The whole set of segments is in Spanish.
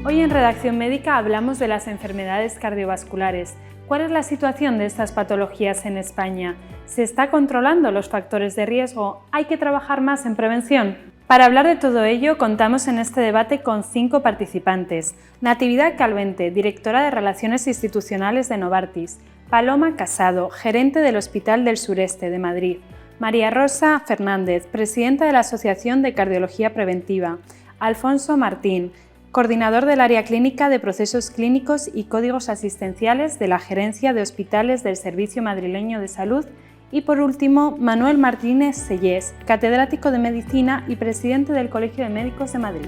Hoy en Redacción Médica hablamos de las enfermedades cardiovasculares. ¿Cuál es la situación de estas patologías en España? ¿Se está controlando los factores de riesgo? ¿Hay que trabajar más en prevención? Para hablar de todo ello, contamos en este debate con 5 participantes. Natividad Calvente, directora de Relaciones Institucionales de Novartis. Paloma Casado, gerente del Hospital del Sureste de Madrid. María Rosa Fernández, presidenta de la Asociación de Cardiología Preventiva. Alfonso Martín, coordinador del área clínica de procesos clínicos y códigos asistenciales de la Gerencia de Hospitales del Servicio Madrileño de Salud. Y por último, Manuel Martínez Sellés, catedrático de Medicina y presidente del Colegio de Médicos de Madrid.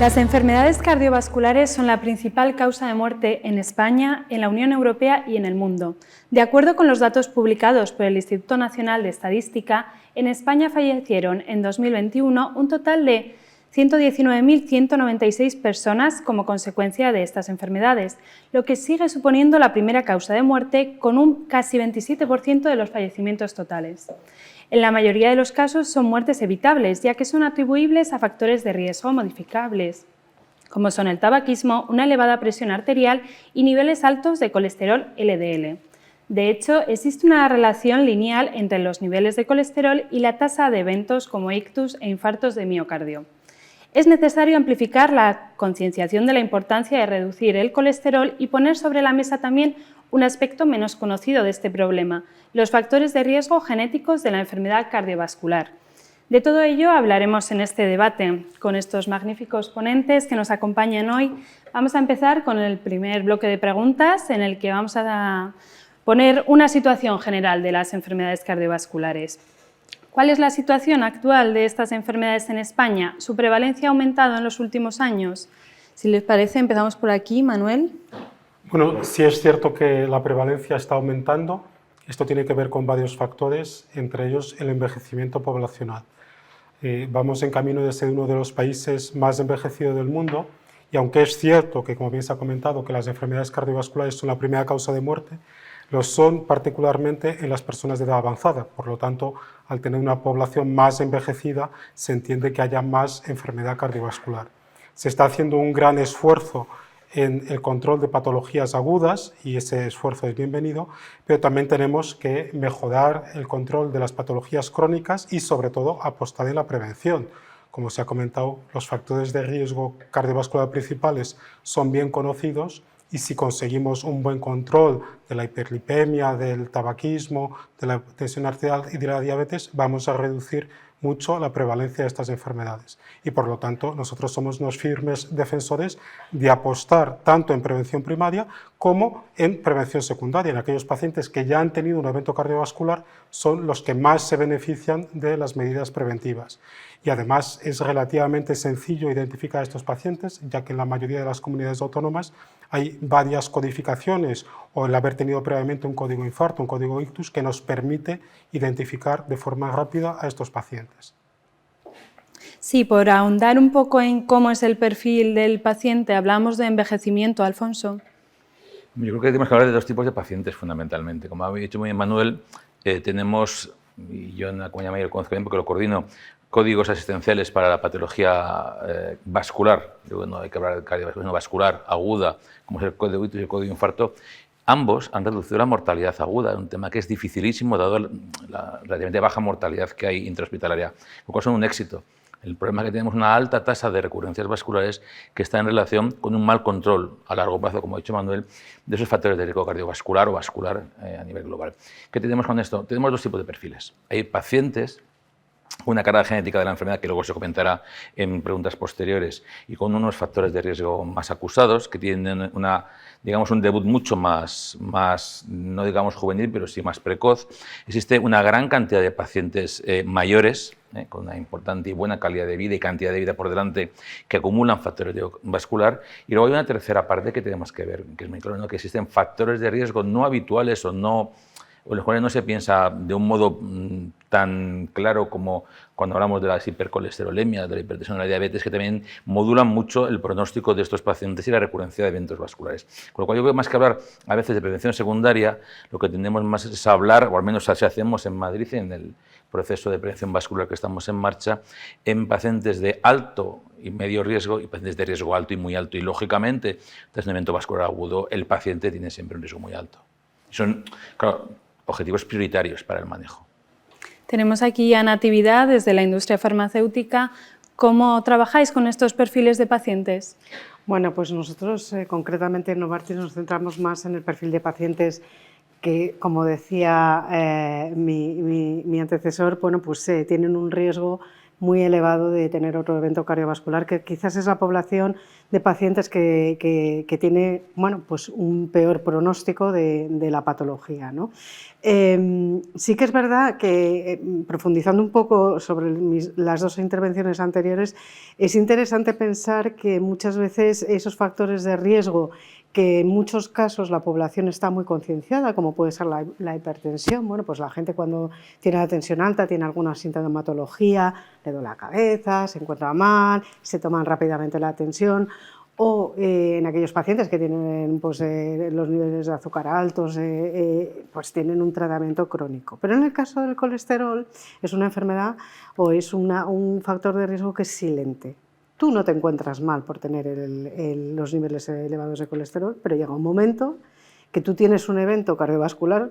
Las enfermedades cardiovasculares son la principal causa de muerte en España, en la Unión Europea y en el mundo. De acuerdo con los datos publicados por el Instituto Nacional de Estadística, en España fallecieron en 2021 un total de 119.196 personas como consecuencia de estas enfermedades, lo que sigue suponiendo la primera causa de muerte con un casi 27% de los fallecimientos totales. En la mayoría de los casos son muertes evitables, ya que son atribuibles a factores de riesgo modificables, como son el tabaquismo, una elevada presión arterial y niveles altos de colesterol LDL. De hecho, existe una relación lineal entre los niveles de colesterol y la tasa de eventos como ictus e infartos de miocardio. Es necesario amplificar la concienciación de la importancia de reducir el colesterol y poner sobre la mesa también un aspecto menos conocido de este problema, los factores de riesgo genéticos de la enfermedad cardiovascular. De todo ello hablaremos en este debate con estos magníficos ponentes que nos acompañan hoy. Vamos a empezar con el primer bloque de preguntas en el que vamos a poner una situación general de las enfermedades cardiovasculares. ¿Cuál es la situación actual de estas enfermedades en España? ¿Su prevalencia ha aumentado en los últimos años? Si les parece, empezamos por aquí, Manuel. Bueno, sí es cierto que la prevalencia está aumentando. Esto tiene que ver con varios factores, entre ellos el envejecimiento poblacional. Vamos en camino de ser uno de los países más envejecidos del mundo y aunque es cierto que, como bien se ha comentado, que las enfermedades cardiovasculares son la primera causa de muerte, lo son particularmente en las personas de edad avanzada. Por lo tanto, al tener una población más envejecida, se entiende que haya más enfermedad cardiovascular. Se está haciendo un gran esfuerzo en el control de patologías agudas y ese esfuerzo es bienvenido, pero también tenemos que mejorar el control de las patologías crónicas y sobre todo apostar en la prevención. Como se ha comentado, los factores de riesgo cardiovascular principales son bien conocidos y si conseguimos un buen control de la hiperlipemia, del tabaquismo, de la tensión arterial y de la diabetes, vamos a reducir mucho la prevalencia de estas enfermedades. Y por lo tanto, nosotros somos unos firmes defensores de apostar tanto en prevención primaria como en prevención secundaria. En aquellos pacientes que ya han tenido un evento cardiovascular son los que más se benefician de las medidas preventivas. Y además es relativamente sencillo identificar a estos pacientes, ya que en la mayoría de las comunidades autónomas hay varias codificaciones o el haber tenido previamente un código infarto, un código ictus, que nos permite identificar de forma rápida a estos pacientes. Sí, por ahondar un poco en cómo es el perfil del paciente, hablamos de envejecimiento, Alfonso. Yo creo que tenemos que hablar de 2 tipos de pacientes fundamentalmente. Como ha dicho muy bien Manuel, tenemos, y yo en la Comunidad Mayor conozco bien porque lo coordino, códigos asistenciales para la patología vascular, no hay que hablar de cardiovascular, vascular, aguda, como es el código ictus y el código infarto. Ambos han reducido la mortalidad aguda, un tema que es dificilísimo dado la relativamente baja mortalidad que hay intrahospitalaria, lo cual son un éxito. El problema es que tenemos una alta tasa de recurrencias vasculares que está en relación con un mal control a largo plazo, como ha dicho Manuel, de esos factores de riesgo cardiovascular o vascular a nivel global. ¿Qué tenemos con esto? Tenemos 2 tipos de perfiles. Hay pacientes con una carga genética de la enfermedad que luego se comentará en preguntas posteriores y con unos factores de riesgo más acusados que tienen un debut mucho más, no digamos juvenil, pero sí más precoz. Existe una gran cantidad de pacientes mayores con una importante y buena calidad de vida y cantidad de vida por delante que acumulan factores de riesgo vascular. Y luego hay una tercera parte que tenemos que ver, que es muy claro, ¿no? Que existen factores de riesgo no habituales o no en los cuales no se piensa de un modo tan claro como cuando hablamos de las hipercolesterolemias, de la hipertensión, de la diabetes, que también modulan mucho el pronóstico de estos pacientes y la recurrencia de eventos vasculares. Con lo cual yo creo que más que hablar a veces de prevención secundaria, lo que tenemos más es hablar, o al menos así hacemos en Madrid, en el proceso de prevención vascular que estamos en marcha, en pacientes de alto y medio riesgo y pacientes de riesgo alto y muy alto. Y lógicamente, tras un evento vascular agudo, el paciente tiene siempre un riesgo muy alto. Son, claro, objetivos prioritarios para el manejo. Tenemos aquí a Natividad, desde la industria farmacéutica. ¿Cómo trabajáis con estos perfiles de pacientes? Bueno, pues nosotros concretamente en Novartis nos centramos más en el perfil de pacientes que, como decía mi antecesor, bueno, pues tienen un riesgo muy elevado de tener otro evento cardiovascular, que quizás es la población de pacientes que tiene, bueno, pues un peor pronóstico de la patología, ¿no? Sí que es verdad que, profundizando un poco sobre las dos intervenciones anteriores, es interesante pensar que muchas veces esos factores de riesgo, que en muchos casos la población está muy concienciada, como puede ser la hipertensión. Bueno, pues la gente cuando tiene la tensión alta tiene alguna sintomatología, le duele la cabeza, se encuentra mal, se toman rápidamente la tensión, o en aquellos pacientes que tienen pues, los niveles de azúcar altos, pues tienen un tratamiento crónico. Pero en el caso del colesterol es una enfermedad o es un factor de riesgo que es silente. Tú no te encuentras mal por tener los niveles elevados de colesterol, pero llega un momento que tú tienes un evento cardiovascular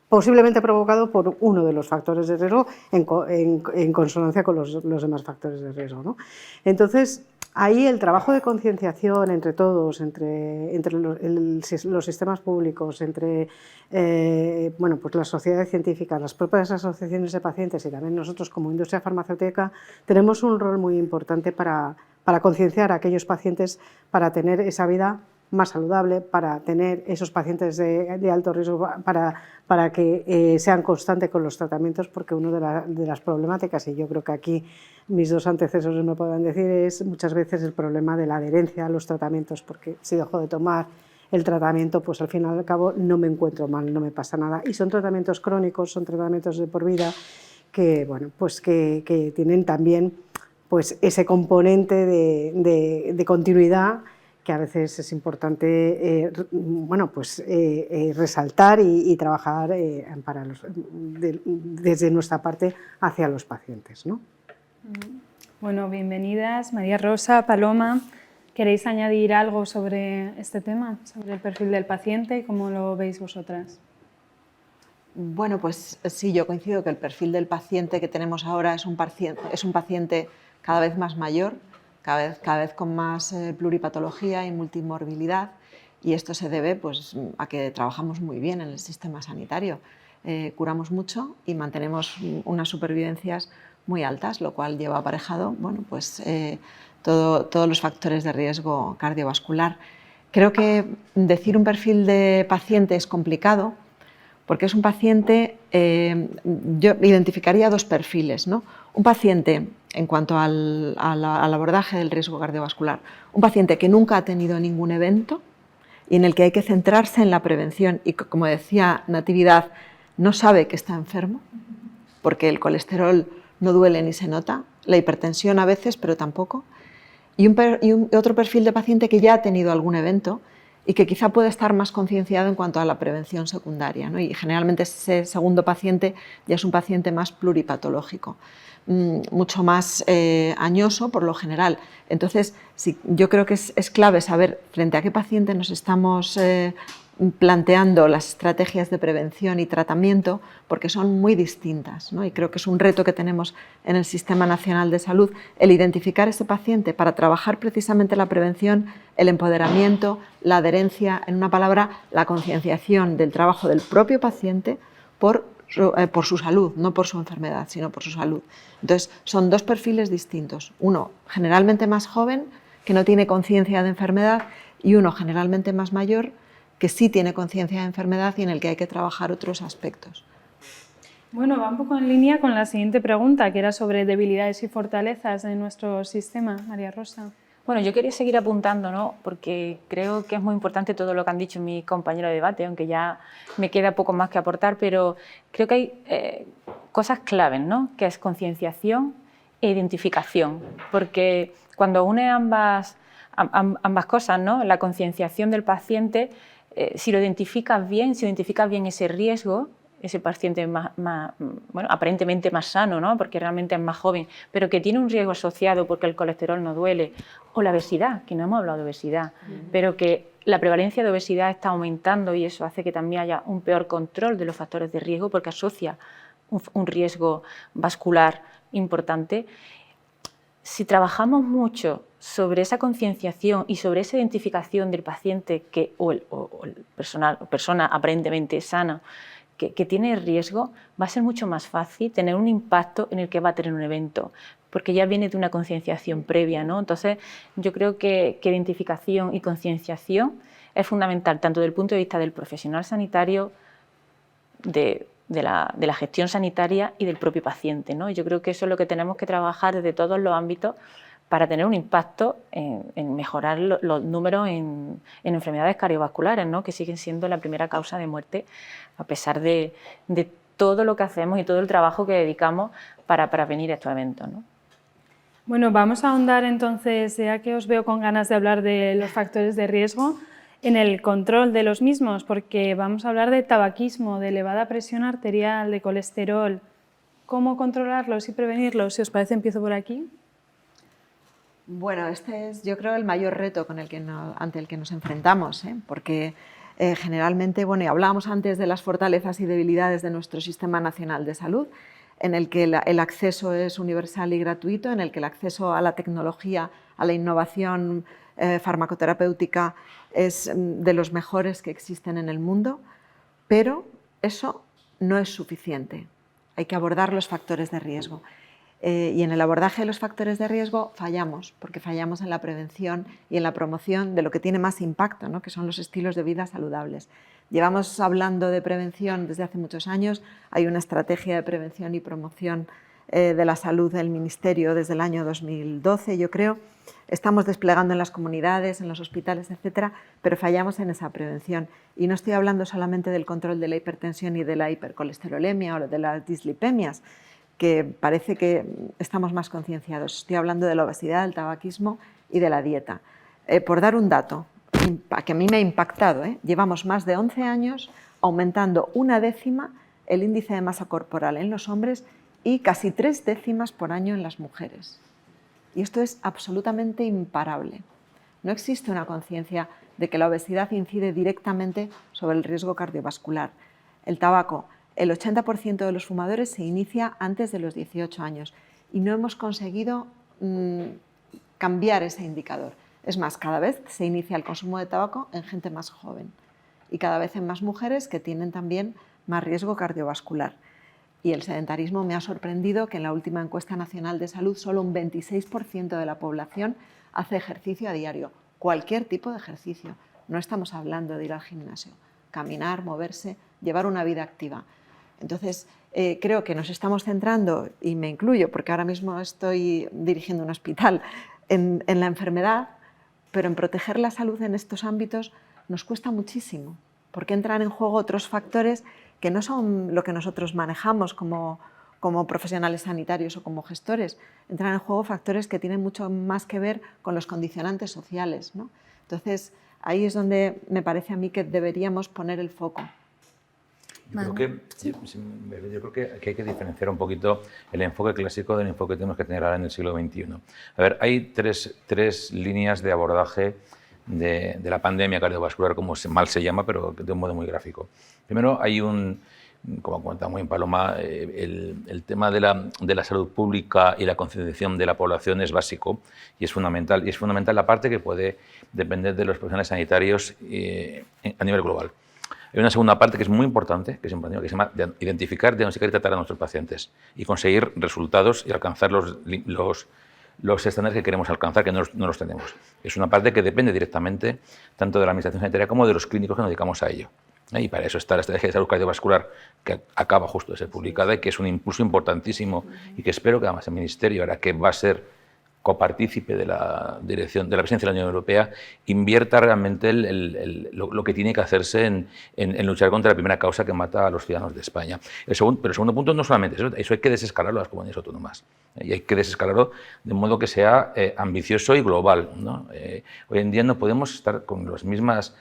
posiblemente provocado por uno de los factores de riesgo en consonancia con los demás factores de riesgo, ¿no? Entonces, ahí el trabajo de concienciación entre todos, entre los sistemas públicos, entre bueno, pues las sociedades científicas, las propias asociaciones de pacientes y también nosotros como industria farmacéutica, tenemos un rol muy importante para concienciar a aquellos pacientes para tener esa vida más saludable, para tener esos pacientes de alto riesgo, para que sean constantes con los tratamientos, porque una de las problemáticas, y yo creo que aquí mis dos antecesores me pueden decir, es muchas veces el problema de la adherencia a los tratamientos, porque si dejo de tomar el tratamiento, pues al final y al cabo no me encuentro mal, no me pasa nada. Y son tratamientos crónicos, son tratamientos de por vida que, bueno, pues que tienen también pues ese componente de continuidad que a veces es importante bueno, pues, resaltar y trabajar desde nuestra parte hacia los pacientes, ¿no? Bueno, bienvenidas María Rosa, Paloma. ¿Queréis añadir algo sobre este tema, sobre el perfil del paciente? ¿Cómo lo veis vosotras? Bueno, pues sí, yo coincido que el perfil del paciente que tenemos ahora es un paciente cada vez más mayor, cada vez con más pluripatología y multimorbilidad, y esto se debe pues, a que trabajamos muy bien en el sistema sanitario. Curamos mucho y mantenemos unas supervivencias muy altas, lo cual lleva aparejado bueno, pues, todos los factores de riesgo cardiovascular. Creo que decir un perfil de paciente es complicado, porque es un paciente, yo identificaría dos perfiles, ¿no? Un paciente, en cuanto al abordaje del riesgo cardiovascular, un paciente que nunca ha tenido ningún evento y en el que hay que centrarse en la prevención y, como decía Natividad, no sabe que está enfermo, porque el colesterol no duele ni se nota, la hipertensión a veces, pero tampoco, y otro perfil de paciente que ya ha tenido algún evento y que quizá puede estar más concienciado en cuanto a la prevención secundaria, ¿no? Y generalmente ese segundo paciente ya es un paciente más pluripatológico, mucho más añoso por lo general. Entonces, sí, yo creo que es clave saber frente a qué paciente nos estamos planteando las estrategias de prevención y tratamiento, porque son muy distintas, ¿no? Y creo que es un reto que tenemos en el Sistema Nacional de Salud, el identificar ese paciente para trabajar precisamente la prevención, el empoderamiento, la adherencia, en una palabra, la concienciación del trabajo del propio paciente por su salud, no por su enfermedad, sino por su salud. Entonces, son dos perfiles distintos. Uno generalmente más joven, que no tiene conciencia de enfermedad, y uno generalmente más mayor, que sí tiene conciencia de enfermedad y en el que hay que trabajar otros aspectos. Bueno, va un poco en línea con la siguiente pregunta, que era sobre debilidades y fortalezas de nuestro sistema, María Rosa. Bueno, yo quería seguir apuntando, ¿no? Porque creo que es muy importante todo lo que han dicho mis compañeros de debate, aunque ya me queda poco más que aportar, pero creo que hay cosas claves, ¿no? Que es concienciación e identificación, porque cuando une ambas cosas, ¿no? La concienciación del paciente, si lo identificas bien, si identificas bien ese riesgo, ese paciente bueno, aparentemente más sano, ¿no? Porque realmente es más joven, pero que tiene un riesgo asociado porque el colesterol no duele, o la obesidad, que no hemos hablado de obesidad, pero que la prevalencia de obesidad está aumentando y eso hace que también haya un peor control de los factores de riesgo porque asocia un riesgo vascular importante. Si trabajamos mucho sobre esa concienciación y sobre esa identificación del paciente o el persona aparentemente sana, que tiene riesgo, va a ser mucho más fácil tener un impacto en el que va a tener un evento, porque ya viene de una concienciación previa, ¿no? Entonces, yo creo que identificación y concienciación es fundamental, tanto desde el punto de vista del profesional sanitario, de la gestión sanitaria y del propio paciente, ¿no? Yo creo que eso es lo que tenemos que trabajar desde todos los ámbitos para tener un impacto en mejorar los números en enfermedades cardiovasculares, ¿no? Que siguen siendo la primera causa de muerte, a pesar de todo lo que hacemos y todo el trabajo que dedicamos para prevenir estos eventos, ¿no? Bueno, vamos a ahondar entonces, ya que os veo con ganas de hablar de los factores de riesgo, en el control de los mismos, porque vamos a hablar de tabaquismo, de elevada presión arterial, de colesterol. ¿Cómo controlarlos y prevenirlos? Si os parece, empiezo por aquí. Bueno, este es, yo creo, el mayor reto ante el que nos enfrentamos, porque generalmente, bueno, y hablábamos antes de las fortalezas y debilidades de nuestro Sistema Nacional de Salud, en el que el acceso es universal y gratuito, en el que el acceso a la tecnología, a la innovación farmacoterapéutica es de los mejores que existen en el mundo, pero eso no es suficiente. Hay que abordar los factores de riesgo. Y en el abordaje de los factores de riesgo fallamos, porque fallamos en la prevención y en la promoción de lo que tiene más impacto, ¿no? Que son los estilos de vida saludables. Llevamos hablando de prevención desde hace muchos años, hay una estrategia de prevención y promoción de la salud del Ministerio desde el año 2012, yo creo. Estamos desplegando en las comunidades, en los hospitales, etcétera, pero fallamos en esa prevención. Y no estoy hablando solamente del control de la hipertensión y de la hipercolesterolemia o de las dislipemias, que parece que estamos más concienciados. Estoy hablando de la obesidad, del tabaquismo y de la dieta. Por dar un dato que a mí me ha impactado, llevamos más de 11 años aumentando 1/10 el índice de masa corporal en los hombres y casi 3/10 por año en las mujeres. Y esto es absolutamente imparable. No existe una conciencia de que la obesidad incide directamente sobre el riesgo cardiovascular. El tabaco, el 80% de los fumadores se inicia antes de los 18 años y no hemos conseguido cambiar ese indicador. Es más, cada vez se inicia el consumo de tabaco en gente más joven y cada vez en más mujeres que tienen también más riesgo cardiovascular. Y el sedentarismo me ha sorprendido que en la última encuesta nacional de salud solo un 26% de la población hace ejercicio a diario, cualquier tipo de ejercicio. No estamos hablando de ir al gimnasio, caminar, moverse, llevar una vida activa. Entonces, creo que nos estamos centrando, y me incluyo porque ahora mismo estoy dirigiendo un hospital, en la enfermedad, pero en proteger la salud en estos ámbitos nos cuesta muchísimo, porque entran en juego otros factores que no son lo que nosotros manejamos como profesionales sanitarios o como gestores. Entran en juego factores que tienen mucho más que ver con los condicionantes sociales, ¿no? Entonces, ahí es donde me parece a mí que deberíamos poner el foco. Yo creo que aquí hay que diferenciar un poquito el enfoque clásico del enfoque que tenemos que tener ahora en el siglo XXI. A ver, hay tres líneas de abordaje de la pandemia cardiovascular, como mal se llama, pero de un modo muy gráfico. Primero, hay como cuenta muy en Paloma, el tema de la salud pública y la concienciación de la población es básico y es fundamental. Y es fundamental la parte que puede depender de los profesionales sanitarios a nivel global. Hay una segunda parte que es muy importante, que se llama identificar, diagnosticar y tratar a nuestros pacientes y conseguir resultados y alcanzar los estándares que queremos alcanzar, que no los tenemos. Es una parte que depende directamente tanto de la administración sanitaria como de los clínicos que nos dedicamos a ello. Y para eso está la estrategia de salud cardiovascular, que acaba justo de ser publicada y que es un impulso importantísimo y que espero que además el Ministerio, ahora que va a ser copartícipe de la dirección de la presidencia de la Unión Europea, invierta realmente lo que tiene que hacerse en luchar contra la primera causa que mata a los ciudadanos de España. Pero el segundo punto no solamente eso hay que desescalarlo a las comunidades autónomas. Y hay que desescalarlo de modo que sea ambicioso y global, ¿no? Hoy en día no podemos estar con los mismos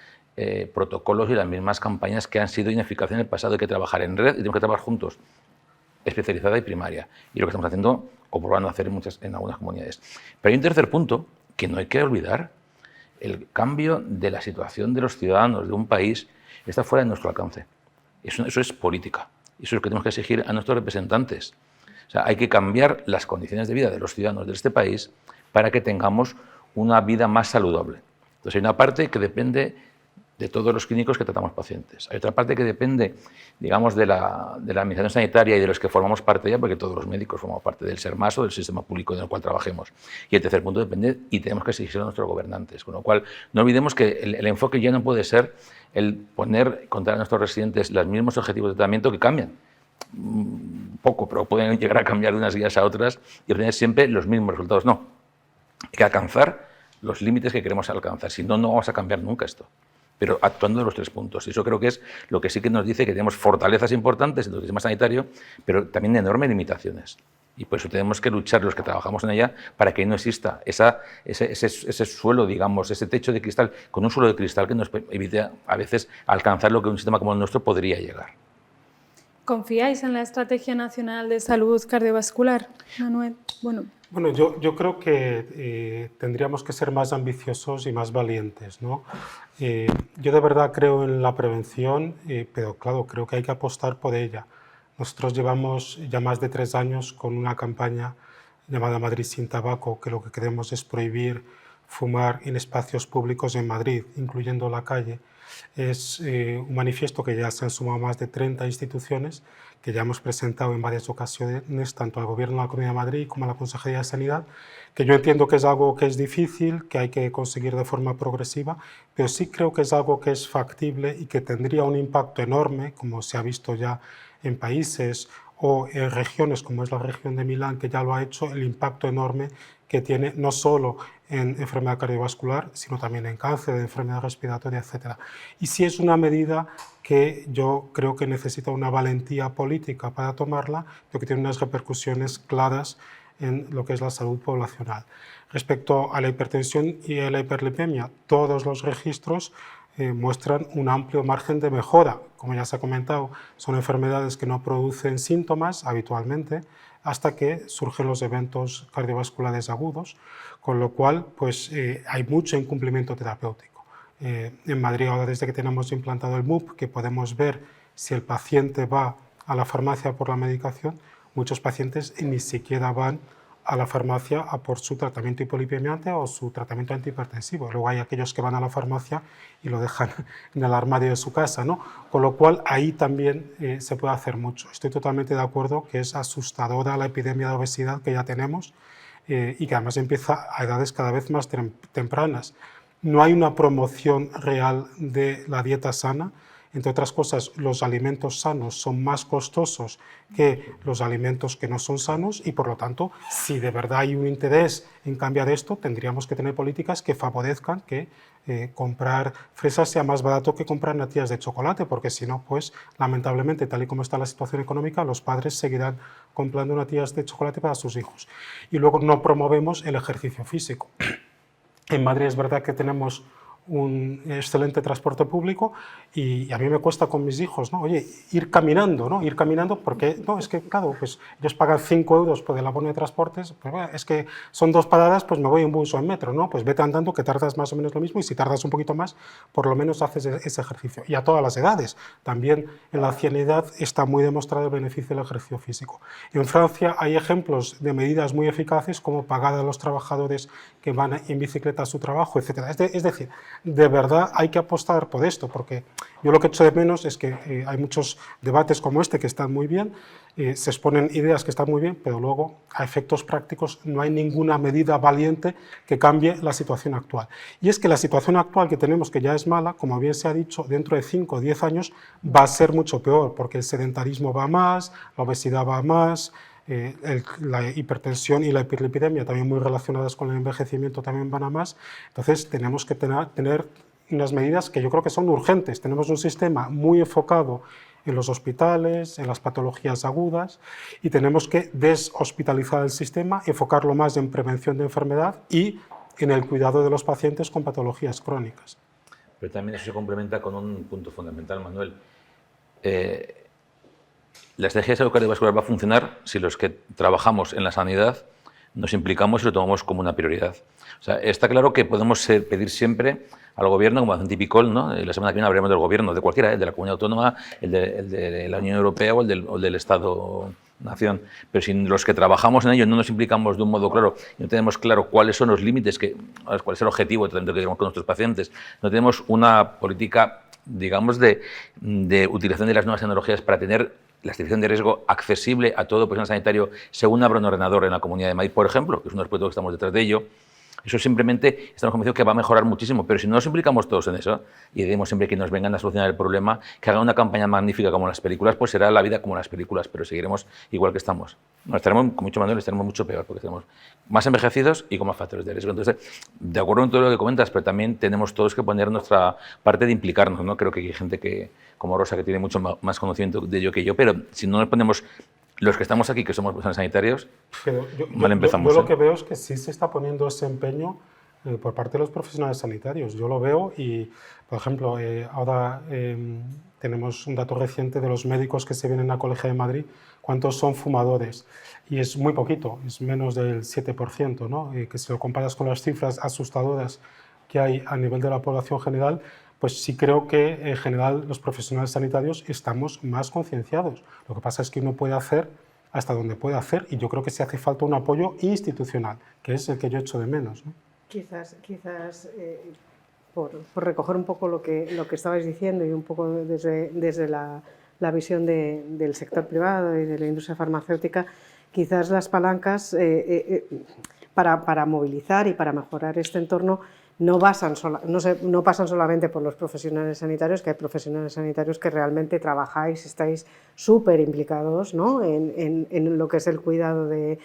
protocolos y las mismas campañas que han sido ineficaces en el pasado. Hay que trabajar en red y tenemos que trabajar juntos, especializada y primaria. Y lo que estamos haciendo o probando a hacer en algunas comunidades. Pero hay un tercer punto que no hay que olvidar. El cambio de la situación de los ciudadanos de un país está fuera de nuestro alcance. Eso es política. Eso es lo que tenemos que exigir a nuestros representantes. O sea, hay que cambiar las condiciones de vida de los ciudadanos de este país para que tengamos una vida más saludable. Entonces hay una parte que depende de todos los clínicos que tratamos pacientes. Hay otra parte que depende, digamos, de la administración sanitaria y de los que formamos parte de ella, porque todos los médicos formamos parte del SERMAS o del sistema público en el cual trabajemos. Y el tercer punto depende y tenemos que exigirlo a nuestros gobernantes. Con lo cual, no olvidemos que el enfoque ya no puede ser el poner contra nuestros residentes los mismos objetivos de tratamiento que cambian. Poco, pero pueden llegar a cambiar de unas guías a otras y obtener siempre los mismos resultados. No, hay que alcanzar los límites que queremos alcanzar. Si no, no vamos a cambiar nunca esto. Pero actuando de los tres puntos. Y eso creo que es lo que sí que nos dice que tenemos fortalezas importantes en el sistema sanitario, pero también enormes limitaciones. Y por eso tenemos que luchar los que trabajamos en ella para que no exista ese suelo, digamos, ese techo de cristal, con un suelo de cristal que nos evite a veces alcanzar lo que un sistema como el nuestro podría llegar. ¿Confíáis en la Estrategia Nacional de Salud Cardiovascular, Manuel? Bueno, yo creo que tendríamos que ser más ambiciosos y más valientes, ¿no? Yo de verdad creo en la prevención, pero claro, creo que hay que apostar por ella. Nosotros llevamos ya más de 3 años con una campaña llamada Madrid sin tabaco, que lo que queremos es prohibir fumar en espacios públicos en Madrid, incluyendo la calle. Es un manifiesto que ya se han sumado más de 30 instituciones, que ya hemos presentado en varias ocasiones, tanto al Gobierno de la Comunidad de Madrid como a la Consejería de Sanidad, que yo entiendo que es algo que es difícil, que hay que conseguir de forma progresiva, pero sí creo que es algo que es factible y que tendría un impacto enorme, como se ha visto ya en países o en regiones como es la región de Milán, que ya lo ha hecho, el impacto enorme que tiene no solo en enfermedad cardiovascular, sino también en cáncer, en enfermedad respiratoria, etc. Y sí es una medida que yo creo que necesita una valentía política para tomarla, pero que tiene unas repercusiones claras en lo que es la salud poblacional. Respecto a la hipertensión y a la hiperlipemia, todos los registros muestran un amplio margen de mejora. Como ya se ha comentado, son enfermedades que no producen síntomas habitualmente hasta que surgen los eventos cardiovasculares agudos, con lo cual pues, hay mucho incumplimiento terapéutico. En Madrid ahora, desde que tenemos implantado el MUP, que podemos ver si el paciente va a la farmacia por la medicación, muchos pacientes ni siquiera van a la farmacia a por su tratamiento hipolipemiante o su tratamiento antihipertensivo. Luego hay aquellos que van a la farmacia y lo dejan en el armario de su casa, ¿no? Con lo cual ahí también se puede hacer mucho. Estoy totalmente de acuerdo que es asustadora la epidemia de obesidad que ya tenemos y que además empieza a edades cada vez más tempranas. No hay una promoción real de la dieta sana. Entre otras cosas, los alimentos sanos son más costosos que los alimentos que no son sanos y, por lo tanto, si de verdad hay un interés en cambiar esto, tendríamos que tener políticas que favorezcan que comprar fresas sea más barato que comprar natillas de chocolate, porque si no, pues, lamentablemente, tal y como está la situación económica, los padres seguirán comprando natillas de chocolate para sus hijos. Y luego no promovemos el ejercicio físico. En Madrid es verdad que tenemos un excelente transporte público y a mí me cuesta con mis hijos, ¿no? Oye, ir caminando, ¿no? Ir caminando porque, no, es que, claro, pues ellos pagan 5 euros por el abono de transportes, pues bueno, es que son 2 paradas, pues me voy en bus o en metro, ¿no? Pues vete andando que tardas más o menos lo mismo y si tardas un poquito más, por lo menos haces ese ejercicio. Y a todas las edades. También en la ancianidad está muy demostrado el beneficio del ejercicio físico. En Francia hay ejemplos de medidas muy eficaces como pagar a los trabajadores que van en bicicleta a su trabajo, etc. Es decir, de verdad hay que apostar por esto, porque yo lo que echo de menos es que hay muchos debates como este que están muy bien, se exponen ideas que están muy bien, pero luego a efectos prácticos no hay ninguna medida valiente que cambie la situación actual. Y es que la situación actual que tenemos, que ya es mala, como bien se ha dicho, dentro de 5 o 10 años va a ser mucho peor, porque el sedentarismo va más, la obesidad va más, La hipertensión y la hiperlipidemia, también muy relacionadas con el envejecimiento, también van a más. Entonces tenemos que tener unas medidas que yo creo que son urgentes. Tenemos un sistema muy enfocado en los hospitales, en las patologías agudas, y tenemos que deshospitalizar el sistema, enfocarlo más en prevención de enfermedad y en el cuidado de los pacientes con patologías crónicas. Pero también eso se complementa con un punto fundamental, Manuel. La estrategia de salud cardiovascular va a funcionar si los que trabajamos en la sanidad nos implicamos y lo tomamos como una prioridad. O sea, está claro que podemos pedir siempre al gobierno, como hace un típico, ¿no? La semana que viene hablaremos del gobierno, de cualquiera, de la comunidad autónoma, el de la Unión Europea o el del Estado-nación. Pero si los que trabajamos en ello no nos implicamos de un modo claro y no tenemos claro cuáles son los límites, cuál es el objetivo que tenemos con nuestros pacientes, no tenemos una política, digamos, de utilización de las nuevas tecnologías para tener la estimación de riesgo accesible a todo profesional sanitario según abra un ordenador en la Comunidad de Madrid, por ejemplo, que es uno de los proyectos que estamos detrás de ello. Eso simplemente estamos convencidos que va a mejorar muchísimo, pero si no nos implicamos todos en eso y decimos siempre que nos vengan a solucionar el problema, que hagan una campaña magnífica como las películas, pues será la vida como las películas, pero seguiremos igual que estamos. No, estaremos, como mucho Manuel, estaremos mucho peor porque estaremos más envejecidos y con más factores de riesgo. Entonces, de acuerdo con todo lo que comentas, pero también tenemos todos que poner nuestra parte de implicarnos, ¿no? Creo que hay gente que, como Rosa, que tiene mucho más conocimiento de ello que yo, pero si no nos ponemos los que estamos aquí, que somos profesionales sanitarios, mal empezamos. Yo lo que veo es que sí se está poniendo ese empeño por parte de los profesionales sanitarios. Yo lo veo y, por ejemplo, ahora tenemos un dato reciente de los médicos que se vienen a Colegio de Madrid, cuántos son fumadores. Y es muy poquito, es menos del 7%, ¿no? Que si lo comparas con las cifras asustadoras que hay a nivel de la población general, pues sí creo que en general los profesionales sanitarios estamos más concienciados. Lo que pasa es que uno puede hacer hasta donde puede hacer y yo creo que sí hace falta un apoyo institucional, que es el que yo echo de menos, ¿no? Quizás por recoger un poco lo que estabais diciendo y un poco desde la visión del sector privado y de la industria farmacéutica, quizás las palancas para movilizar y para mejorar este entorno no pasan solamente por los profesionales sanitarios, que hay profesionales sanitarios que realmente trabajáis, estáis súper implicados, ¿no? en lo que es el cuidado de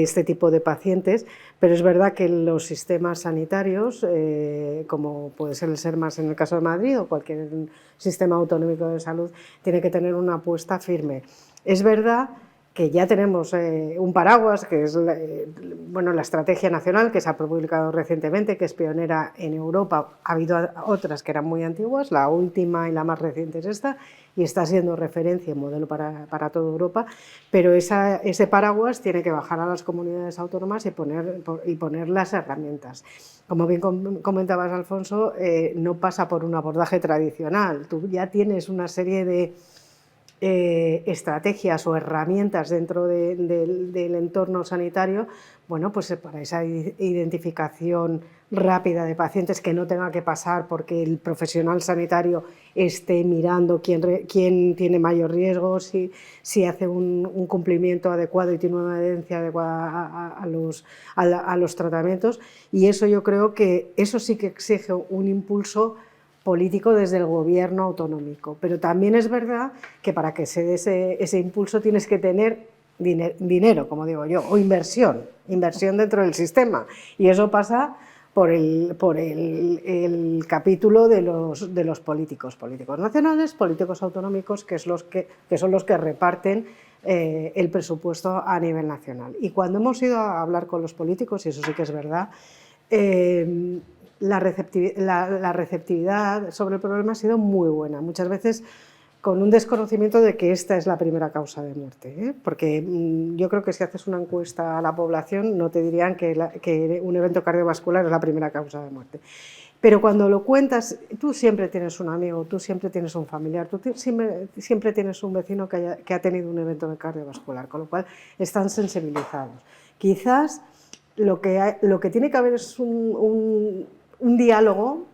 este tipo de pacientes, pero es verdad que los sistemas sanitarios, como puede ser el SERMAS en el caso de Madrid o cualquier sistema autonómico de salud, tiene que tener una apuesta firme. Es verdad que ya tenemos un paraguas, que es la estrategia nacional, que se ha publicado recientemente, que es pionera en Europa. Ha habido otras que eran muy antiguas, la última y la más reciente es esta, y está siendo referencia, modelo para toda Europa, pero ese paraguas tiene que bajar a las comunidades autónomas y poner las herramientas. Como bien comentabas, Alfonso, no pasa por un abordaje tradicional, tú ya tienes una serie de estrategias o herramientas dentro del entorno sanitario, bueno, pues para esa identificación rápida de pacientes que no tenga que pasar porque el profesional sanitario esté mirando quién tiene mayor riesgo, si hace un cumplimiento adecuado y tiene una adherencia adecuada a los tratamientos, y eso yo creo que eso sí que exige un impulso político desde el gobierno autonómico, pero también es verdad que para que se dé ese impulso tienes que tener dinero, como digo yo, o inversión dentro del sistema, y eso pasa por el capítulo de los políticos nacionales, políticos autonómicos, que son los que reparten el presupuesto a nivel nacional. Y cuando hemos ido a hablar con los políticos, y eso sí que es verdad, la receptividad sobre el problema ha sido muy buena, muchas veces con un desconocimiento de que esta es la primera causa de muerte, porque yo creo que si haces una encuesta a la población no te dirían que un evento cardiovascular es la primera causa de muerte. Pero cuando lo cuentas, tú siempre tienes un amigo, tú siempre tienes un familiar, tú siempre tienes un vecino que ha tenido un evento cardiovascular, con lo cual están sensibilizados. Quizás lo que tiene que haber es un diálogo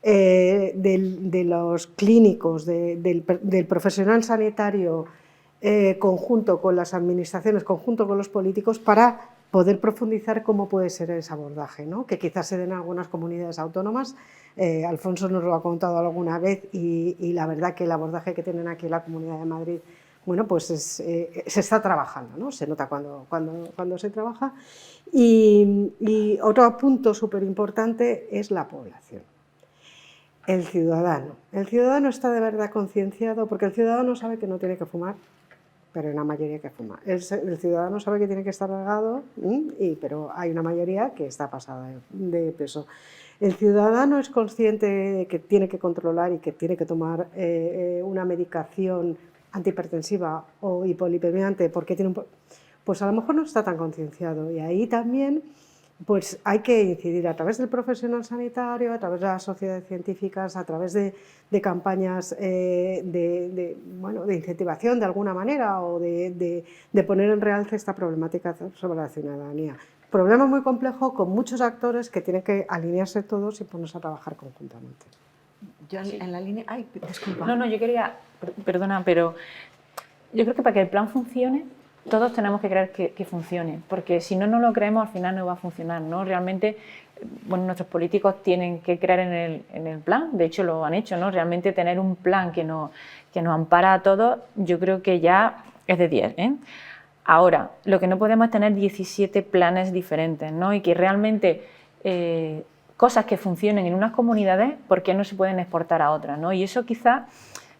de los clínicos, del profesional sanitario, conjunto con las administraciones, conjunto con los políticos, para poder profundizar cómo puede ser ese abordaje, ¿no? Que quizás se den en algunas comunidades autónomas. Alfonso nos lo ha contado alguna vez y la verdad que el abordaje que tienen aquí en la Comunidad de Madrid bueno, pues se está trabajando, ¿no? Se nota cuando se trabaja. Y otro punto súper importante es la población. El ciudadano. El ciudadano está de verdad concienciado, porque el ciudadano sabe que no tiene que fumar, pero hay una mayoría que fuma. El ciudadano sabe que tiene que estar delgado, pero hay una mayoría que está pasada de peso. El ciudadano es consciente de que tiene que controlar y que tiene que tomar una medicación antihipertensiva o hipolipemiante porque tiene pues a lo mejor no está tan concienciado, y ahí también pues hay que incidir a través del profesional sanitario, a través de las sociedades científicas, a través de campañas de incentivación de alguna manera, o de poner en realce esta problemática sobre la ciudadanía. Problema muy complejo, con muchos actores que tienen que alinearse todos y ponerse a trabajar conjuntamente. Yo en la línea... Ay, disculpa. No, yo quería... Perdona, pero yo creo que para que el plan funcione, todos tenemos que creer que funcione, porque si no lo creemos, al final no va a funcionar, ¿no? Realmente, bueno, nuestros políticos tienen que creer en el plan, de hecho lo han hecho, ¿no? Realmente tener un plan que nos ampara a todos, yo creo que ya es de 10, ¿eh? Ahora, lo que no podemos es tener 17 planes diferentes, ¿no? Y que realmente cosas que funcionen en unas comunidades, ¿por qué no se pueden exportar a otras, ¿no? Y eso quizás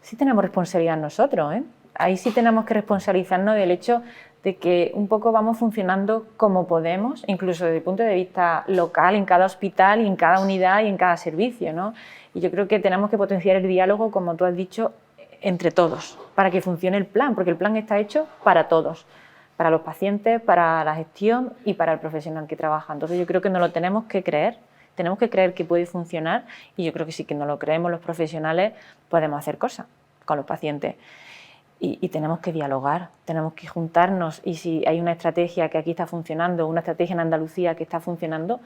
sí tenemos responsabilidad nosotros, ¿eh? Ahí sí tenemos que responsabilizarnos del hecho de que un poco vamos funcionando como podemos, incluso desde el punto de vista local, en cada hospital y en cada unidad y en cada servicio, ¿no? Y yo creo que tenemos que potenciar el diálogo, como tú has dicho, entre todos, para que funcione el plan, porque el plan está hecho para todos, para los pacientes, para la gestión y para el profesional que trabaja. Entonces yo creo que nos lo tenemos que creer que puede funcionar, y yo creo que si que nos lo creemos los profesionales podemos hacer cosas con los pacientes. Y tenemos que dialogar, tenemos que juntarnos, y si hay una estrategia que aquí está funcionando, una estrategia en Andalucía que está funcionando,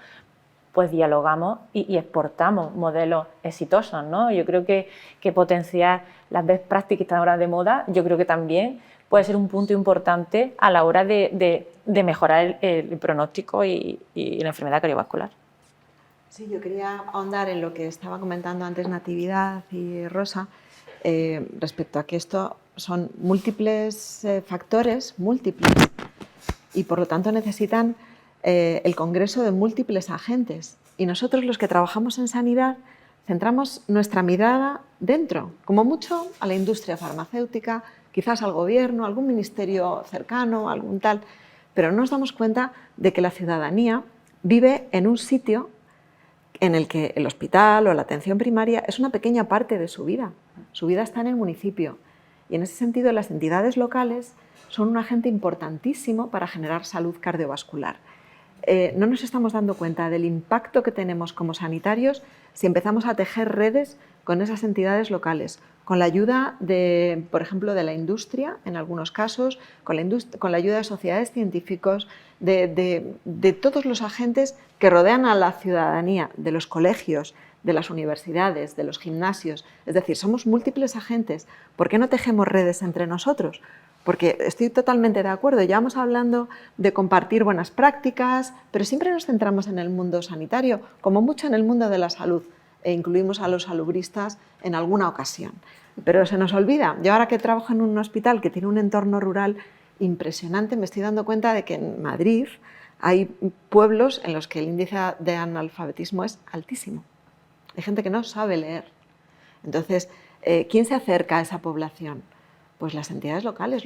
pues dialogamos y exportamos modelos exitosos, ¿no? Yo creo que potenciar las best practices que están ahora de moda, yo creo que también puede ser un punto importante a la hora de mejorar el pronóstico y la enfermedad cardiovascular. Sí, yo quería ahondar en lo que estaba comentando antes Natividad y Rosa, respecto a que esto son múltiples factores, y por lo tanto necesitan el congreso de múltiples agentes. Y nosotros, los que trabajamos en sanidad, centramos nuestra mirada dentro, como mucho a la industria farmacéutica, quizás al gobierno, algún ministerio cercano, algún tal, pero no nos damos cuenta de que la ciudadanía vive en un sitio en el que el hospital o la atención primaria es una pequeña parte de su vida. Su vida está en el municipio. Y en ese sentido, las entidades locales son un agente importantísimo para generar salud cardiovascular. No nos estamos dando cuenta del impacto que tenemos como sanitarios si empezamos a tejer redes con esas entidades locales, con la ayuda, por ejemplo, de la industria, en algunos casos, con la ayuda de sociedades científicas, de todos los agentes que rodean a la ciudadanía, de los colegios, de las universidades, de los gimnasios. Es decir, somos múltiples agentes. ¿Por qué no tejemos redes entre nosotros? Porque estoy totalmente de acuerdo, ya vamos hablando de compartir buenas prácticas, pero siempre nos centramos en el mundo sanitario, como mucho en el mundo de la salud, e incluimos a los salubristas en alguna ocasión. Pero se nos olvida. Yo ahora que trabajo en un hospital que tiene un entorno rural impresionante, me estoy dando cuenta de que en Madrid hay pueblos en los que el índice de analfabetismo es altísimo. Hay gente que no sabe leer. Entonces, ¿quién se acerca a esa población? Pues las entidades locales,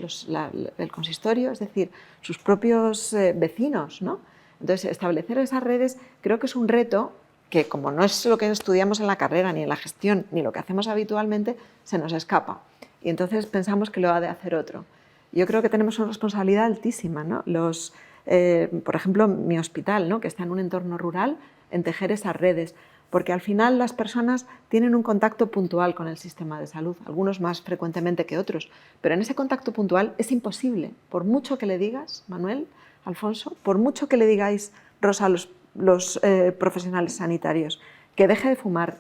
el consistorio, es decir, sus propios vecinos, ¿no? Entonces, establecer esas redes creo que es un reto que, como no es lo que estudiamos en la carrera, ni en la gestión, ni lo que hacemos habitualmente, se nos escapa. Y entonces pensamos que lo ha de hacer otro. Yo creo que tenemos una responsabilidad altísima, ¿no? Por ejemplo, mi hospital, ¿no?, que está en un entorno rural, en tejer esas redes, porque al final las personas tienen un contacto puntual con el sistema de salud, algunos más frecuentemente que otros, pero en ese contacto puntual es imposible, por mucho que le digas, Manuel, Alfonso, por mucho que le digáis, Rosa, los profesionales sanitarios, que deje de fumar,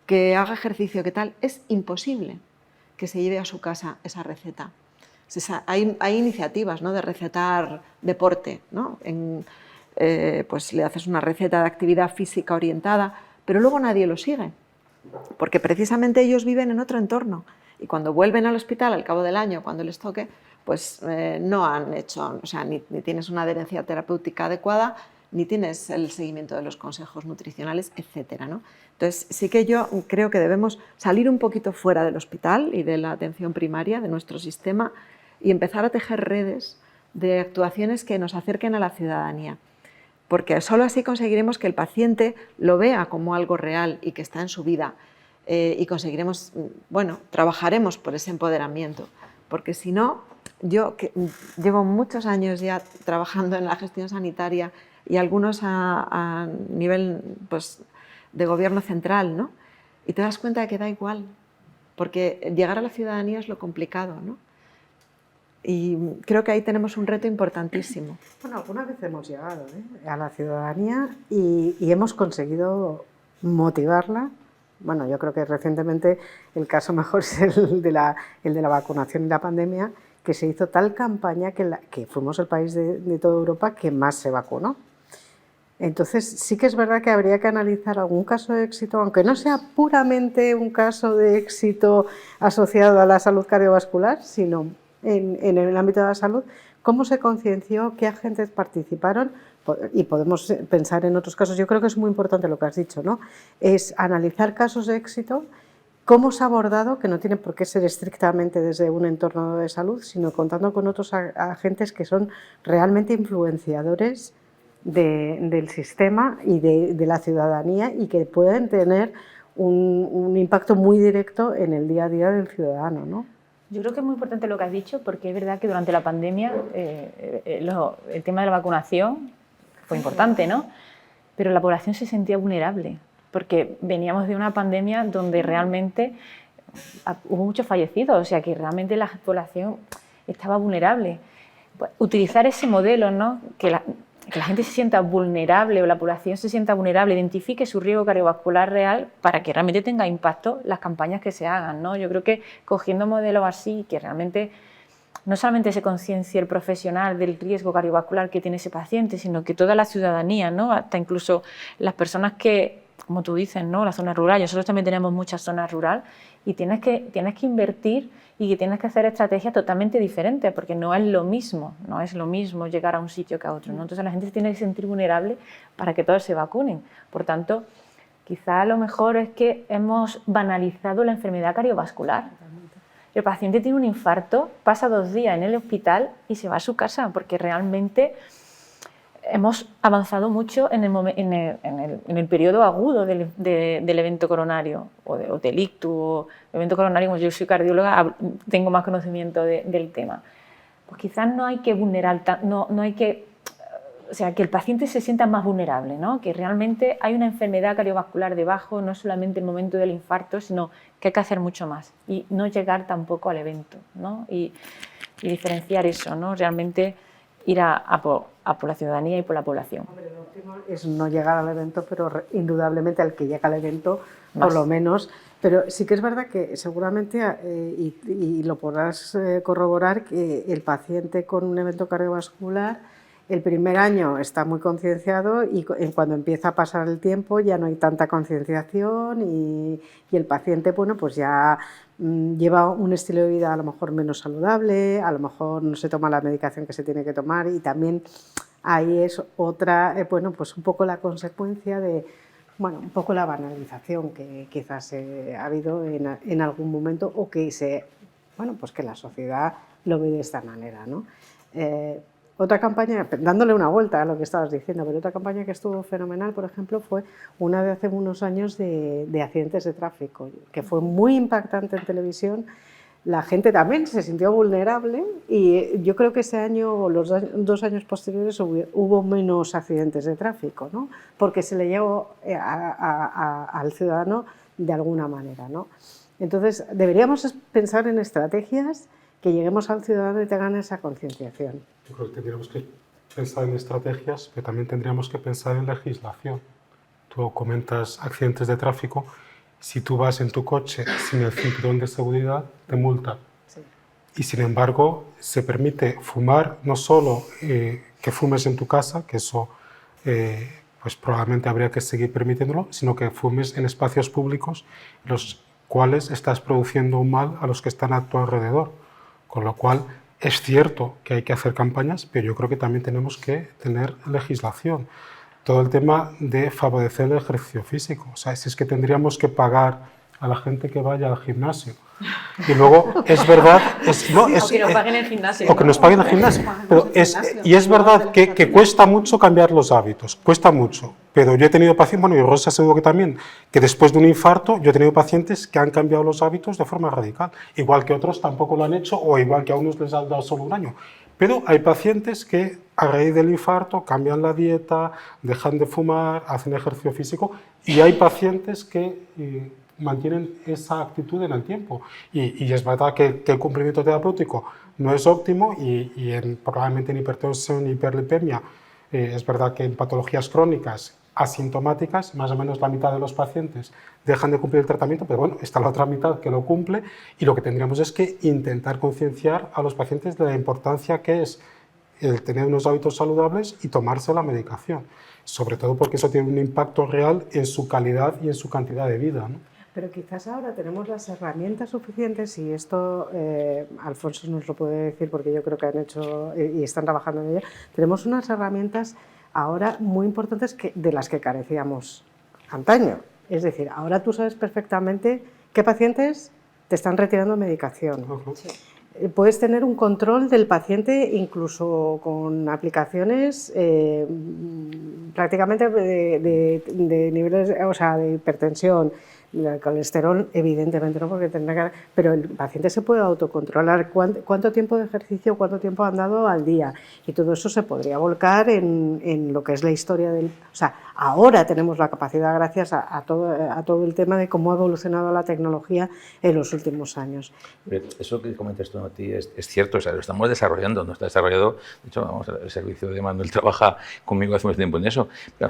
que haga ejercicio, que tal, es imposible que se lleve a su casa esa receta. Hay iniciativas, ¿no?, de recetar deporte, ¿no? Pues le haces una receta de actividad física orientada, pero luego nadie lo sigue, porque precisamente ellos viven en otro entorno y cuando vuelven al hospital al cabo del año, cuando les toque, pues no han hecho, o sea, ni tienes una adherencia terapéutica adecuada, ni tienes el seguimiento de los consejos nutricionales, etcétera, ¿no? Entonces, sí que yo creo que debemos salir un poquito fuera del hospital y de la atención primaria, de nuestro sistema, y empezar a tejer redes de actuaciones que nos acerquen a la ciudadanía. Porque solo así conseguiremos que el paciente lo vea como algo real y que está en su vida. Y conseguiremos, bueno, trabajaremos por ese empoderamiento. Porque si no, yo que llevo muchos años ya trabajando en la gestión sanitaria y algunos a nivel pues, de gobierno central, ¿no? Y te das cuenta de que da igual, porque llegar a la ciudadanía es lo complicado, ¿no? Y creo que ahí tenemos un reto importantísimo. Bueno, alguna vez hemos llegado a la ciudadanía y hemos conseguido motivarla. Bueno, yo creo que recientemente el caso mejor es el de la vacunación y la pandemia, que se hizo tal campaña que fuimos el país de toda Europa que más se vacunó. Entonces sí que es verdad que habría que analizar algún caso de éxito, aunque no sea puramente un caso de éxito asociado a la salud cardiovascular, sino en el ámbito de la salud, cómo se conciencia, qué agentes participaron, y podemos pensar en otros casos. Yo creo que es muy importante lo que has dicho, ¿no? Es analizar casos de éxito, cómo se ha abordado, que no tiene por qué ser estrictamente desde un entorno de salud, sino contando con otros agentes que son realmente influenciadores del sistema y de la ciudadanía y que pueden tener un impacto muy directo en el día a día del ciudadano, ¿no? Yo creo que es muy importante lo que has dicho, porque es verdad que durante la pandemia el tema de la vacunación fue importante, ¿no? Pero la población se sentía vulnerable, porque veníamos de una pandemia donde realmente hubo muchos fallecidos, o sea que realmente la población estaba vulnerable. Pues, utilizar ese modelo, ¿no? Que la gente se sienta vulnerable o la población se sienta vulnerable, identifique su riesgo cardiovascular real para que realmente tenga impacto las campañas que se hagan, ¿no? Yo creo que cogiendo modelos así, que realmente no solamente se conciencie el profesional del riesgo cardiovascular que tiene ese paciente, sino que toda la ciudadanía, ¿no? Hasta incluso las personas que, como tú dices, ¿no? La zona rural, nosotros también tenemos muchas zonas rurales y tienes que invertir y que tienes que hacer estrategias totalmente diferentes, porque no es lo mismo llegar a un sitio que a otro, ¿no? Entonces la gente se tiene que sentir vulnerable para que todos se vacunen. Por tanto, quizá lo mejor es que hemos banalizado la enfermedad cardiovascular. El paciente tiene un infarto, pasa 2 días en el hospital y se va a su casa, porque realmente hemos avanzado mucho en el periodo agudo del evento coronario o del ictus o evento coronario. Como yo soy cardióloga, tengo más conocimiento del tema. Pues quizás no hay que vulnerar, no hay que, o sea, que el paciente se sienta más vulnerable, ¿no? Que realmente hay una enfermedad cardiovascular debajo, no solamente el momento del infarto, sino que hay que hacer mucho más y no llegar tampoco al evento, ¿no? Y diferenciar eso, ¿no? Realmente ir a por la ciudadanía y por la población. Hombre, lo óptimo es no llegar al evento, pero indudablemente al que llega al evento, más. por lo menos. Pero sí que es verdad que seguramente, y lo podrás corroborar, que el paciente con un evento cardiovascular el primer año está muy concienciado y cuando empieza a pasar el tiempo ya no hay tanta concienciación y el paciente, bueno, pues ya lleva un estilo de vida a lo mejor menos saludable, a lo mejor no se toma la medicación que se tiene que tomar y también ahí es otra, bueno, pues un poco la consecuencia de, bueno, un poco la banalización que quizás ha habido en algún momento o que bueno, pues que la sociedad lo ve de esta manera, ¿no? Otra campaña, dándole una vuelta a lo que estabas diciendo, pero otra campaña que estuvo fenomenal, por ejemplo, fue una de hace unos años de accidentes de tráfico, que fue muy impactante en televisión. La gente también se sintió vulnerable y yo creo que ese año o los 2 años posteriores hubo menos accidentes de tráfico, ¿no? Porque se le llegó al ciudadano de alguna manera, ¿no? Entonces, deberíamos pensar en estrategias que lleguemos al ciudadano y tengan esa concienciación. Yo creo que tendríamos que pensar en estrategias, pero también tendríamos que pensar en legislación. Tú comentas accidentes de tráfico. Si tú vas en tu coche sin el cinturón de seguridad, te multan. Sí. Y sin embargo, se permite fumar, no solo que fumes en tu casa, que eso pues probablemente habría que seguir permitiéndolo, sino que fumes en espacios públicos, los cuáles estás produciendo un mal a los que están a tu alrededor. Con lo cual, es cierto que hay que hacer campañas, pero yo creo que también tenemos que tener legislación. Todo el tema de favorecer el ejercicio físico. O sea, si es que tendríamos que pagar a la gente que vaya al gimnasio. Y luego, es verdad... o que nos paguen el gimnasio. O que nos paguen el gimnasio. Pero y es verdad que cuesta mucho cambiar los hábitos, cuesta mucho. Pero yo he tenido pacientes, bueno, y Rosa seguro que también, que después de un infarto yo he tenido pacientes que han cambiado los hábitos de forma radical. Igual que otros tampoco lo han hecho, o igual que a unos les ha dado solo un año. Pero hay pacientes que a raíz del infarto cambian la dieta, dejan de fumar, hacen ejercicio físico, y hay pacientes que mantienen esa actitud en el tiempo. Y es verdad que el cumplimiento terapéutico no es óptimo, probablemente en hipertensión y hiperlipemia, es verdad que en patologías crónicas asintomáticas, más o menos la mitad de los pacientes dejan de cumplir el tratamiento, pero bueno, está la otra mitad que lo cumple, y lo que tendríamos es que intentar concienciar a los pacientes de la importancia que es el tener unos hábitos saludables y tomarse la medicación, sobre todo porque eso tiene un impacto real en su calidad y en su cantidad de vida, ¿no? Pero quizás ahora tenemos las herramientas suficientes, y esto Alfonso nos lo puede decir porque yo creo que han hecho y están trabajando en ello. Tenemos unas herramientas ahora muy importantes de las que carecíamos antaño. Es decir, ahora tú sabes perfectamente qué pacientes te están retirando medicación. Sí. Puedes tener un control del paciente incluso con aplicaciones prácticamente de niveles, o sea, de hipertensión, el colesterol, evidentemente no, porque tendrá que... Pero el paciente se puede autocontrolar cuánto tiempo de ejercicio, cuánto tiempo ha andado al día, y todo eso se podría volcar en lo que es la historia del... O sea, ahora tenemos la capacidad, gracias a todo el tema de cómo ha evolucionado la tecnología en los últimos años. Eso que comentas tú a ti es cierto, o sea, lo estamos desarrollando, no está desarrollado. De hecho, vamos, el servicio de Manuel trabaja conmigo hace mucho tiempo en eso. Pero,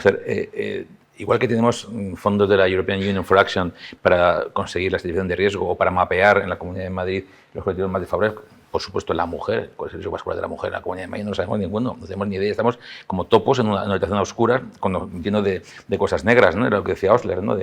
igual que tenemos fondos de la European Union for Action para conseguir la estimación de riesgo o para mapear en la Comunidad de Madrid los colectivos más desfavorables, por supuesto la mujer, cuál es el riesgo vascular de la mujer en la Comunidad de Madrid, no lo sabemos ninguno, no tenemos ni idea, estamos como topos en una habitación oscura lleno de cosas negras, ¿no? Era lo que decía Osler, ¿no?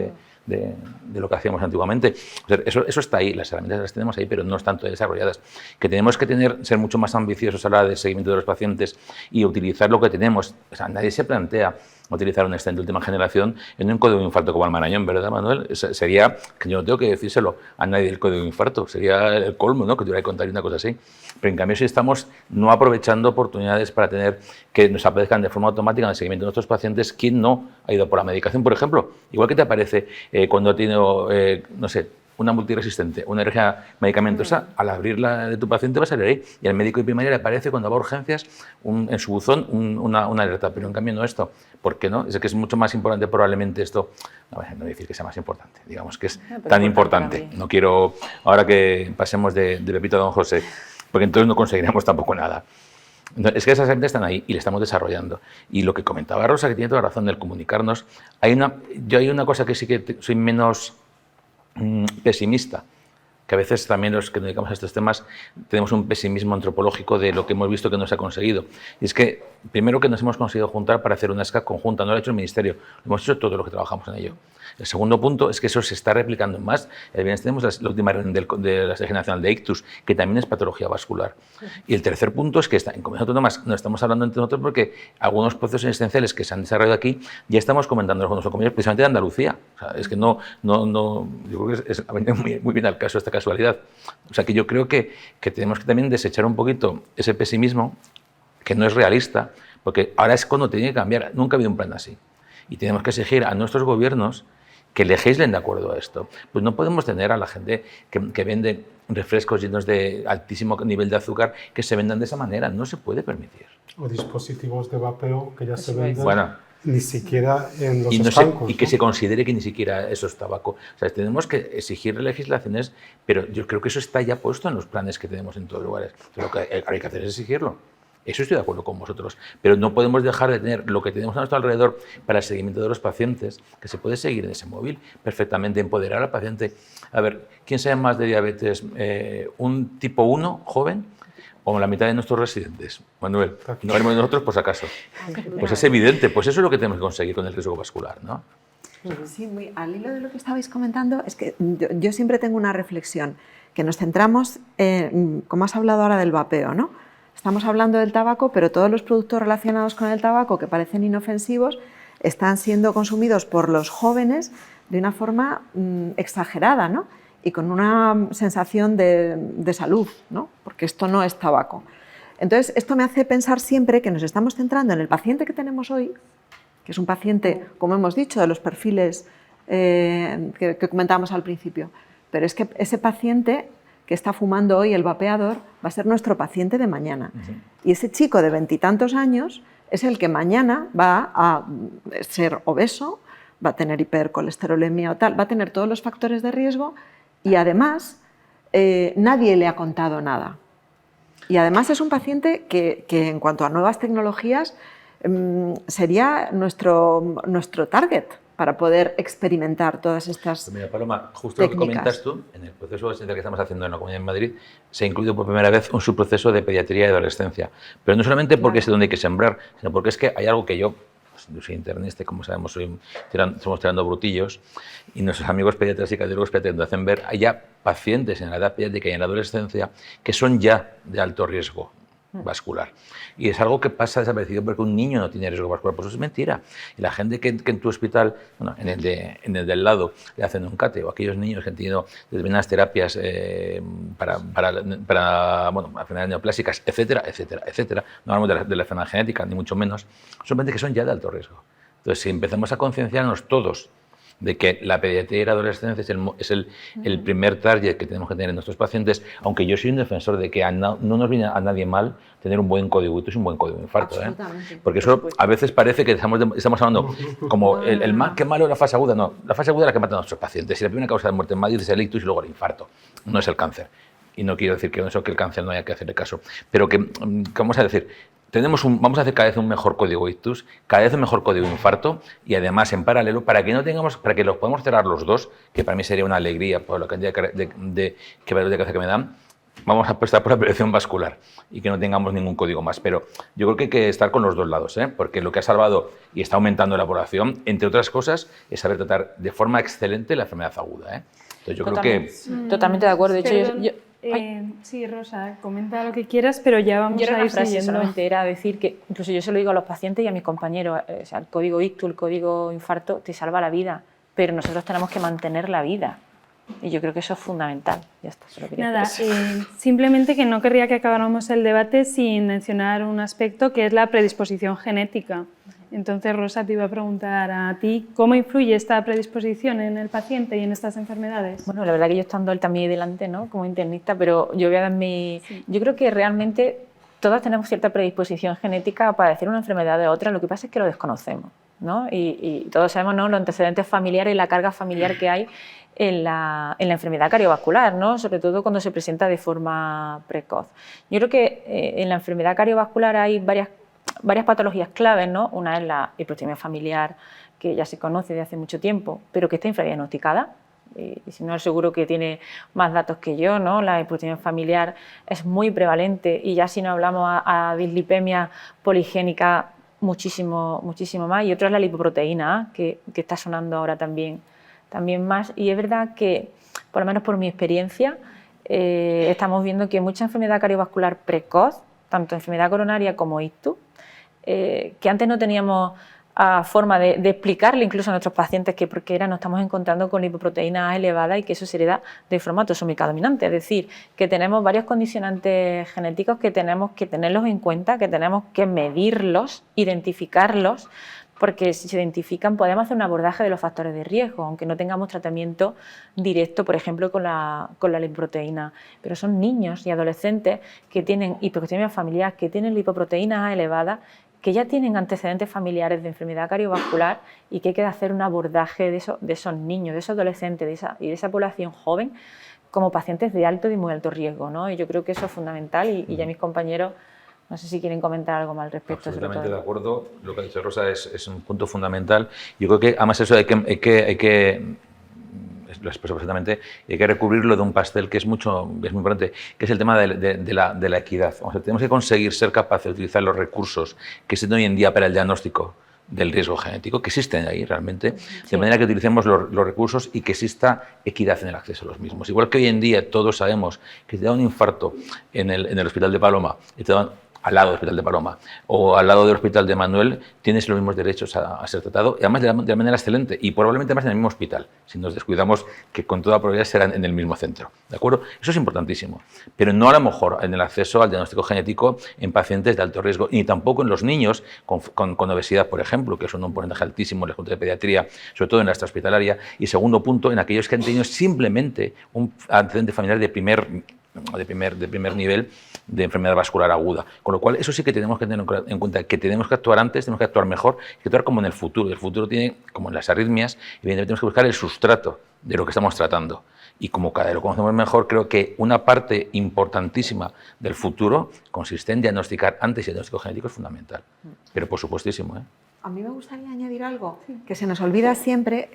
de lo que hacíamos antiguamente. O sea, eso está ahí, las herramientas las tenemos ahí, pero no están todas desarrolladas. Que tenemos que ser mucho más ambiciosos a la hora de seguimiento de los pacientes y utilizar lo que tenemos. O sea, nadie se plantea utilizar un stent de última generación en un código de infarto como el Marañón, ¿verdad, Manuel? Sería, que yo no tengo que decírselo a nadie del código de infarto, sería el colmo, ¿no?, que tuviera que contar una cosa así. Pero en cambio, si estamos no aprovechando oportunidades para tener que nos aparezcan de forma automática en el seguimiento de nuestros pacientes quién no ha ido por la medicación, por ejemplo. Igual que te aparece cuando ha tenido, no sé, una multiresistente, una alergia medicamentosa, al abrirla de tu paciente va a salir ahí. Y al médico de primaria le aparece cuando va a urgencias en su buzón una alerta, pero en cambio no esto. ¿Por qué no? Es que es mucho más importante probablemente esto. No voy a decir que sea más importante, digamos que es tan importante. No quiero, ahora que pasemos de Pepito a Don José, porque entonces no conseguiremos tampoco nada. Es que esas herramientas están ahí y le estamos desarrollando. Y lo que comentaba Rosa, que tiene toda la razón del comunicarnos, yo hay una cosa que sí que soy menos pesimista, que a veces también los que nos dedicamos a estos temas tenemos un pesimismo antropológico de lo que hemos visto que no se ha conseguido. Y es que, primero, que nos hemos conseguido juntar para hacer una SCA conjunta, no lo ha hecho el Ministerio, lo hemos hecho todos los que trabajamos en ello. El segundo punto es que eso se está replicando más. Tenemos la última reunión de la Estrategia Nacional de Ictus, que también es patología vascular. Y el tercer punto es que en comunidades autónomas no estamos hablando entre nosotros porque algunos procesos existenciales que se han desarrollado aquí ya estamos comentándolos con nuestros compañeros, precisamente de Andalucía. O sea, es que yo creo que ha venido muy bien al caso esta casualidad. O sea, que yo creo que tenemos que también desechar un poquito ese pesimismo que no es realista, porque ahora es cuando tiene que cambiar. Nunca ha habido un plan así. Y tenemos que exigir a nuestros gobiernos que legislen de acuerdo a esto. Pues no podemos tener a la gente que vende refrescos llenos de altísimo nivel de azúcar que se vendan de esa manera. No se puede permitir. O dispositivos de vapeo que ya se venden. Bueno, ni siquiera en los estancos. Y que se considere que ni siquiera eso es tabaco. O sea, tenemos que exigir legislaciones, pero yo creo que eso está ya puesto en los planes que tenemos en todos los lugares. Lo que hay que hacer es exigirlo. Eso estoy de acuerdo con vosotros, pero no podemos dejar de tener lo que tenemos a nuestro alrededor para el seguimiento de los pacientes, que se puede seguir en ese móvil perfectamente, empoderar al paciente. A ver, ¿quién sabe más de diabetes? ¿Un tipo 1 joven o la mitad de nuestros residentes? Manuel, no hablemos de nosotros por si acaso. Pues es evidente, pues eso es lo que tenemos que conseguir con el riesgo vascular, ¿no? Sí, al hilo de lo que estabais comentando, es que yo siempre tengo una reflexión, que nos centramos, como has hablado ahora del vapeo, ¿no? Estamos hablando del tabaco, pero todos los productos relacionados con el tabaco que parecen inofensivos están siendo consumidos por los jóvenes de una forma exagerada, ¿no? Y con una sensación de salud, ¿no? Porque esto no es tabaco. Entonces, esto me hace pensar siempre que nos estamos centrando en el paciente que tenemos hoy, que es un paciente, como hemos dicho, de los perfiles que comentábamos al principio, pero es que ese paciente que está fumando hoy, el vapeador, va a ser nuestro paciente de mañana. Y ese chico de 20 y tantos años es el que mañana va a ser obeso, va a tener hipercolesterolemia o tal, va a tener todos los factores de riesgo y además nadie le ha contado nada. Y además es un paciente que en cuanto a nuevas tecnologías sería nuestro target para poder experimentar todas estas Pues mira, Paloma, justo técnicas. Lo que comentas tú, en el proceso que estamos haciendo en la Comunidad de Madrid, se ha incluido por primera vez un subproceso de pediatría y adolescencia. Pero no solamente porque es donde hay que sembrar, sino porque es que hay algo que yo soy internista, como sabemos, estamos tirando brutillos, y nuestros amigos pediatras y cardiólogos pediatras nos hacen ver, hay ya pacientes en la edad pediátrica y en la adolescencia que son ya de alto riesgo vascular. Y es algo que pasa desaparecido porque un niño no tiene riesgo vascular, pues eso es mentira. Y la gente que en tu hospital, bueno, en el del lado, le hacen un CATE, o aquellos niños que han tenido determinadas terapias para enfermedades neoplásicas, etcétera, etcétera, etcétera. No hablamos de la enfermedad genética, ni mucho menos. Son pacientes que son ya de alto riesgo. Entonces, si empezamos a concienciarnos todos de que la pediatría y la adolescencia es el primer target que tenemos que tener en nuestros pacientes, aunque yo soy un defensor de que no nos viene a nadie mal tener un buen código ictus y un buen código de infarto. Porque eso a veces parece que estamos hablando como qué malo es la fase aguda. No, la fase aguda es la que mata a nuestros pacientes. Y la primera causa de muerte en Madrid es el ictus y luego el infarto, no es el cáncer. Y no quiero decir que el cáncer no haya que hacerle caso, pero que, vamos a decir, vamos a hacer cada vez un mejor código ictus, cada vez un mejor código infarto y además en paralelo para que los podamos cerrar los dos, que para mí sería una alegría por la cantidad de cabeza que me dan. Vamos a apostar por la prevención vascular y que no tengamos ningún código más. Pero yo creo que hay que estar con los dos lados, porque lo que ha salvado y está aumentando la población, entre otras cosas, es saber tratar de forma excelente la enfermedad aguda. Entonces yo creo que... Totalmente de acuerdo. De hecho, sí, Rosa, comenta lo que quieras, pero ya vamos a ir siguiendo. Solamente era decir que, incluso yo se lo digo a los pacientes y a mis compañeros, o sea, el código ictus, el código infarto, te salva la vida, pero nosotros tenemos que mantener la vida. Y yo creo que eso es fundamental. Ya está, solo quería decir eso. Simplemente que no querría que acabáramos el debate sin mencionar un aspecto que es la predisposición genética. Entonces, Rosa, te iba a preguntar a ti, ¿cómo influye esta predisposición en el paciente y en estas enfermedades? Bueno, la verdad que yo estando él también delante, ¿no?, como internista, pero yo voy a dar mi... Sí. Yo creo que realmente todas tenemos cierta predisposición genética a padecer una enfermedad de otra, lo que pasa es que lo desconocemos, ¿no? Y todos sabemos, ¿no?, los antecedentes familiares y la carga familiar que hay en la enfermedad cardiovascular, ¿no?, sobre todo cuando se presenta de forma precoz. Yo creo que en la enfermedad cardiovascular hay varias patologías claves, ¿no? Una es la hipertrofia familiar, que ya se conoce desde hace mucho tiempo, pero que está infradiagnosticada. Y si no, seguro que tiene más datos que yo, ¿no? La hipertrofia familiar es muy prevalente y ya si no hablamos a dislipemia poligénica, muchísimo más. Y otra es la lipoproteína A, que está sonando ahora también más. Y es verdad que, por lo menos por mi experiencia, estamos viendo que mucha enfermedad cardiovascular precoz, tanto enfermedad coronaria como ictus, que antes no teníamos forma de explicarle incluso a nuestros pacientes que por qué nos estamos encontrando con lipoproteína A elevada y que eso se hereda de forma autosómica dominante. Es decir, que tenemos varios condicionantes genéticos que tenemos que tenerlos en cuenta, que tenemos que medirlos, identificarlos, porque si se identifican podemos hacer un abordaje de los factores de riesgo, aunque no tengamos tratamiento directo, por ejemplo, con la lipoproteína. Pero son niños y adolescentes que tienen hipercolesterolemia familiar, que tienen lipoproteína A elevada, que ya tienen antecedentes familiares de enfermedad cardiovascular y que hay que hacer un abordaje de esos niños, de esos adolescentes y de esa población joven como pacientes de alto y muy alto riesgo, ¿no? Y yo creo que eso es fundamental y ya mis compañeros, no sé si quieren comentar algo más al respecto. Absolutamente de acuerdo. Lo que ha dicho Rosa es un punto fundamental. Yo creo que además eso hay que lo expreso perfectamente, y hay que recubrirlo de un pastel que es muy importante, que es el tema de la equidad. O sea, tenemos que conseguir ser capaces de utilizar los recursos que se tienen hoy en día para el diagnóstico del riesgo genético, que existen ahí realmente, de manera que utilicemos los recursos y que exista equidad en el acceso a los mismos. Igual que hoy en día todos sabemos que si te da un infarto en el Hospital de Paloma y te dan al lado del Hospital de Paloma o al lado del Hospital de Manuel, tienes los mismos derechos a ser tratado, y además de manera excelente, y probablemente más en el mismo hospital, si nos descuidamos, que con toda probabilidad serán en el mismo centro, ¿de acuerdo? Eso es importantísimo, pero no a lo mejor en el acceso al diagnóstico genético en pacientes de alto riesgo, ni tampoco en los niños con obesidad, por ejemplo, que son un porcentaje altísimo en la Junta de Pediatría, sobre todo en la extrahospitalaria, y segundo punto, en aquellos que han tenido simplemente un antecedente familiar de primer nivel de enfermedad vascular aguda. Con lo cual, eso sí que tenemos que tener en cuenta, que tenemos que actuar antes, tenemos que actuar mejor, que actuar como en el futuro. El futuro tiene, como en las arritmias, evidentemente tenemos que buscar el sustrato de lo que estamos tratando. Y como cada vez lo conocemos mejor, creo que una parte importantísima del futuro consiste en diagnosticar antes, y el diagnóstico genético es fundamental. Pero por supuestísimo, ¿eh? A mí me gustaría añadir algo que se nos olvida siempre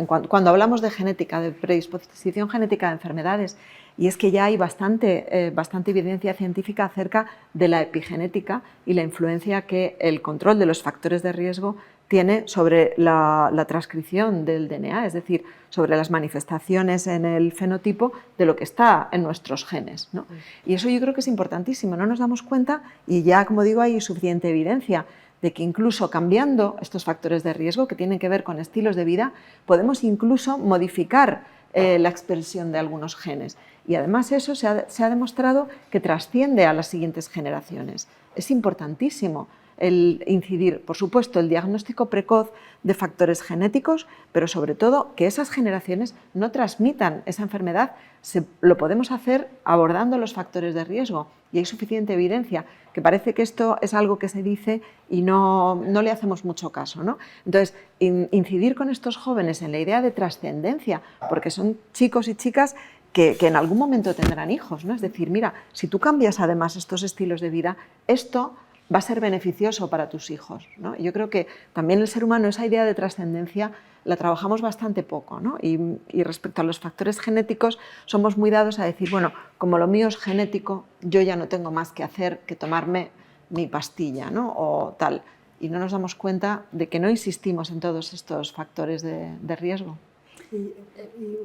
cuando hablamos de genética, de predisposición genética de enfermedades, y es que ya hay bastante evidencia científica acerca de la epigenética y la influencia que el control de los factores de riesgo tiene sobre la transcripción del DNA, es decir, sobre las manifestaciones en el fenotipo de lo que está en nuestros genes, ¿no? Y eso yo creo que es importantísimo, no nos damos cuenta, y ya, como digo, hay suficiente evidencia de que incluso cambiando estos factores de riesgo que tienen que ver con estilos de vida, podemos incluso modificar la expresión de algunos genes. Y además eso se ha demostrado que trasciende a las siguientes generaciones. Es importantísimo el incidir, por supuesto, el diagnóstico precoz de factores genéticos, pero sobre todo que esas generaciones no transmitan esa enfermedad. Lo podemos hacer abordando los factores de riesgo, y hay suficiente evidencia, que parece que esto es algo que se dice y no le hacemos mucho caso, ¿no? Entonces, incidir con estos jóvenes en la idea de trascendencia, porque son chicos y chicas que en algún momento tendrán hijos, ¿no? Es decir, mira, si tú cambias además estos estilos de vida, esto va a ser beneficioso para tus hijos, ¿no? Yo creo que también el ser humano, esa idea de trascendencia, la trabajamos bastante poco, ¿no? Y respecto a los factores genéticos, somos muy dados a decir, bueno, como lo mío es genético, yo ya no tengo más que hacer que tomarme mi pastilla, ¿no? O tal. Y no nos damos cuenta de que no insistimos en todos estos factores de riesgo. Y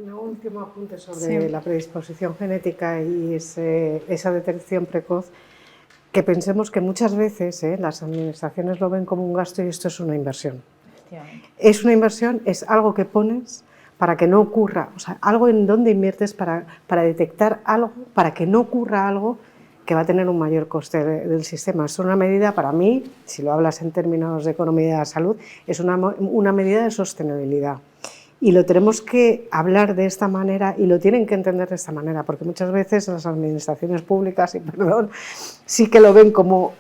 un último apunte sobre la predisposición genética y esa detección precoz, que pensemos que muchas veces las administraciones lo ven como un gasto y esto es una inversión. Es una inversión, es algo que pones para que no ocurra, o sea, algo en donde inviertes para detectar algo, para que no ocurra algo que va a tener un mayor coste del sistema. Es una medida, para mí, si lo hablas en términos de economía de la salud, es una medida de sostenibilidad. Y lo tenemos que hablar de esta manera y lo tienen que entender de esta manera, porque muchas veces las administraciones públicas, y perdón, sí que lo ven como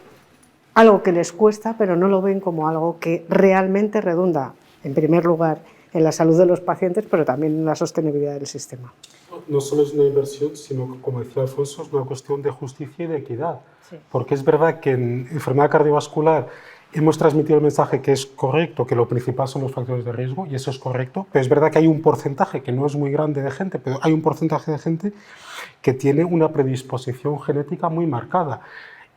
algo que les cuesta, pero no lo ven como algo que realmente redunda, en primer lugar, en la salud de los pacientes, pero también en la sostenibilidad del sistema. No solo es una inversión, sino, como decía Alfonso, es una cuestión de justicia y de equidad. Sí. Porque es verdad que en enfermedad cardiovascular hemos transmitido el mensaje que es correcto, que lo principal son los factores de riesgo, y eso es correcto, pero es verdad que hay un porcentaje, que no es muy grande de gente, pero hay un porcentaje de gente que tiene una predisposición genética muy marcada.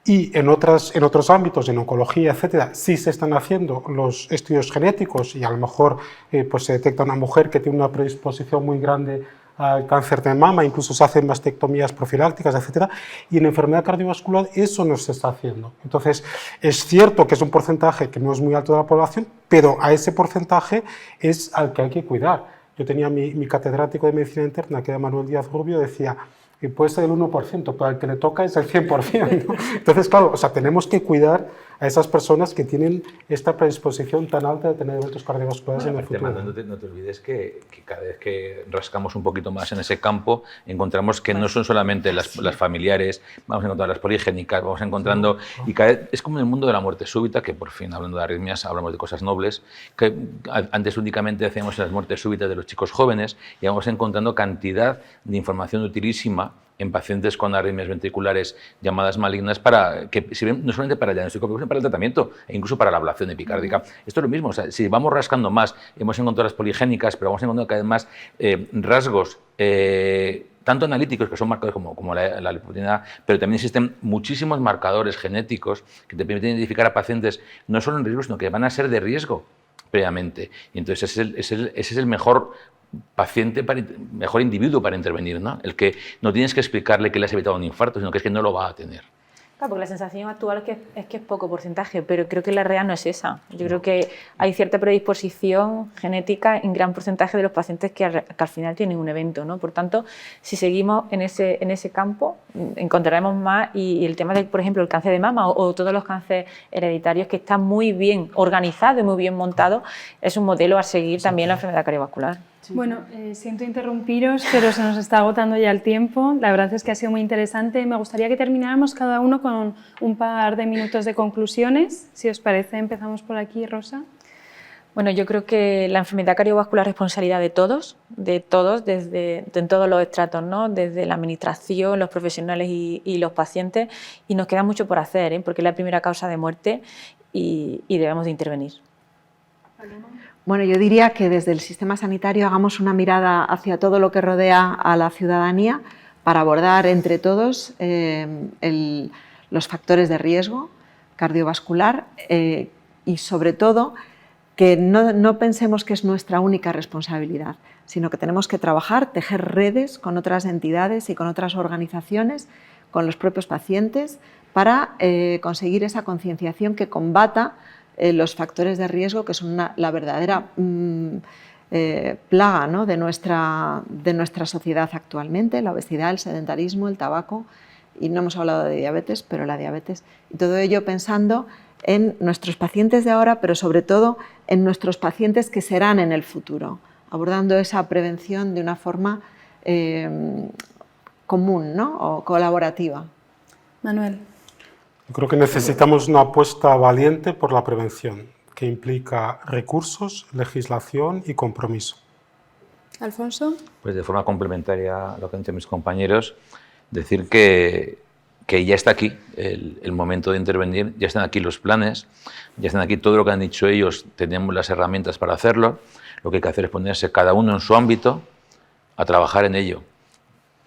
Y en otros ámbitos, en oncología, etcétera, sí se están haciendo los estudios genéticos y a lo mejor pues se detecta una mujer que tiene una predisposición muy grande al cáncer de mama, incluso se hacen mastectomías profilácticas, etcétera, y en enfermedad cardiovascular eso no se está haciendo. Entonces, es cierto que es un porcentaje que no es muy alto de la población, pero a ese porcentaje es al que hay que cuidar. Yo tenía mi catedrático de medicina interna, que era Manuel Díaz Rubio, decía que puede ser el 1%, pero al que le toca es el 100%, ¿no? Entonces, claro, o sea, tenemos que cuidar a esas personas que tienen esta predisposición tan alta de tener eventos cardiovasculares en el futuro. No te olvides que cada vez que rascamos un poquito más en ese campo, encontramos que no son solamente las familiares, vamos a encontrar las poligénicas, vamos encontrando, y cada vez, es como en el mundo de la muerte súbita, que por fin, hablando de arritmias, hablamos de cosas nobles, que antes únicamente hacíamos las muertes súbitas de los chicos jóvenes, y vamos encontrando cantidad de información utilísima en pacientes con arritmias ventriculares llamadas malignas, que sirven no solamente para el diagnóstico, sino para el tratamiento e incluso para la ablación epicárdica. Esto es lo mismo, o sea, si vamos rascando más, hemos encontrado las poligénicas, pero vamos encontrando cada vez más rasgos tanto analíticos, que son marcadores como la lipoproteína, pero también existen muchísimos marcadores genéticos que te permiten identificar a pacientes no solo en riesgo, sino que van a ser de riesgo previamente. Y entonces ese es el mejor paciente, mejor individuo para intervenir, ¿no? El que no tienes que explicarle que le has evitado un infarto, sino que es que no lo va a tener. Claro, porque la sensación actual es que es poco porcentaje, pero creo que la real no es esa. Yo creo que hay cierta predisposición genética en gran porcentaje de los pacientes que al final tienen un evento, ¿no? Por tanto, si seguimos en ese campo, encontraremos más y el tema de, por ejemplo, el cáncer de mama o todos los cánceres hereditarios, que está muy bien organizado y muy bien montado, es un modelo a seguir también la enfermedad cardiovascular. Bueno, siento interrumpiros, pero se nos está agotando ya el tiempo. La verdad es que ha sido muy interesante. Me gustaría que termináramos cada uno con un par de minutos de conclusiones. Si os parece, empezamos por aquí, Rosa. Bueno, yo creo que la enfermedad cardiovascular es responsabilidad de todos, en todos los estratos, ¿no? Desde la administración, los profesionales y los pacientes, y nos queda mucho por hacer, ¿eh? Porque es la primera causa de muerte y debemos de intervenir. Bueno, yo diría que desde el sistema sanitario hagamos una mirada hacia todo lo que rodea a la ciudadanía para abordar entre todos los factores de riesgo cardiovascular y sobre todo que no pensemos que es nuestra única responsabilidad, sino que tenemos que trabajar, tejer redes con otras entidades y con otras organizaciones, con los propios pacientes, para conseguir esa concienciación que combata los factores de riesgo, que son la verdadera plaga, ¿no? de nuestra sociedad actualmente, la obesidad, el sedentarismo, el tabaco, y no hemos hablado de diabetes, pero la diabetes. Y todo ello pensando en nuestros pacientes de ahora, pero sobre todo en nuestros pacientes que serán en el futuro, abordando esa prevención de una forma común, ¿no? o colaborativa. Manuel. Yo creo que necesitamos una apuesta valiente por la prevención, que implica recursos, legislación y compromiso. Alfonso. Pues de forma complementaria a lo que han dicho mis compañeros, decir que ya está aquí el momento de intervenir, ya están aquí los planes, ya están aquí todo lo que han dicho ellos, tenemos las herramientas para hacerlo, lo que hay que hacer es ponerse cada uno en su ámbito a trabajar en ello.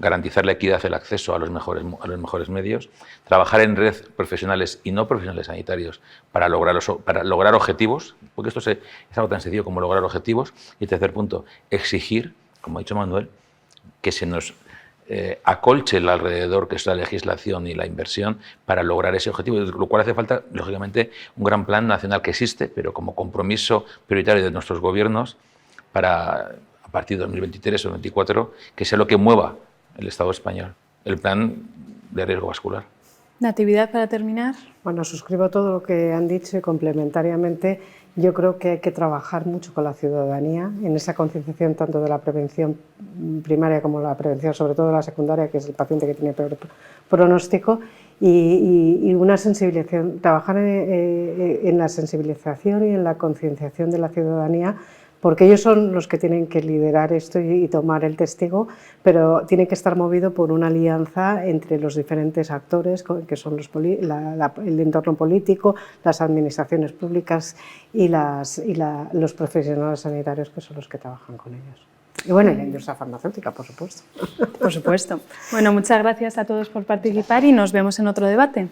Garantizar la equidad del acceso a los mejores medios, trabajar en red profesionales y no profesionales sanitarios para lograr objetivos, porque esto es algo tan sencillo como lograr objetivos. Y tercer punto, exigir, como ha dicho Manuel, que se nos acolche el alrededor, que es la legislación y la inversión, para lograr ese objetivo, lo cual hace falta, lógicamente, un gran plan nacional que existe, pero como compromiso prioritario de nuestros gobiernos para, a partir de 2023 o 2024, que sea lo que mueva el Estado español, el plan de riesgo vascular. Natividad, para terminar. Bueno, suscribo todo lo que han dicho y complementariamente yo creo que hay que trabajar mucho con la ciudadanía en esa concienciación tanto de la prevención primaria como la prevención, sobre todo de la secundaria, que es el paciente que tiene peor pronóstico, y una sensibilización, trabajar en la sensibilización y en la concienciación de la ciudadanía, porque ellos son los que tienen que liderar esto y tomar el testigo, pero tiene que estar movido por una alianza entre los diferentes actores, que son el entorno político, las administraciones públicas y los profesionales sanitarios, que son los que trabajan con ellos. Y bueno, y la industria farmacéutica, por supuesto. Por supuesto. Bueno, muchas gracias a todos por participar y nos vemos en otro debate.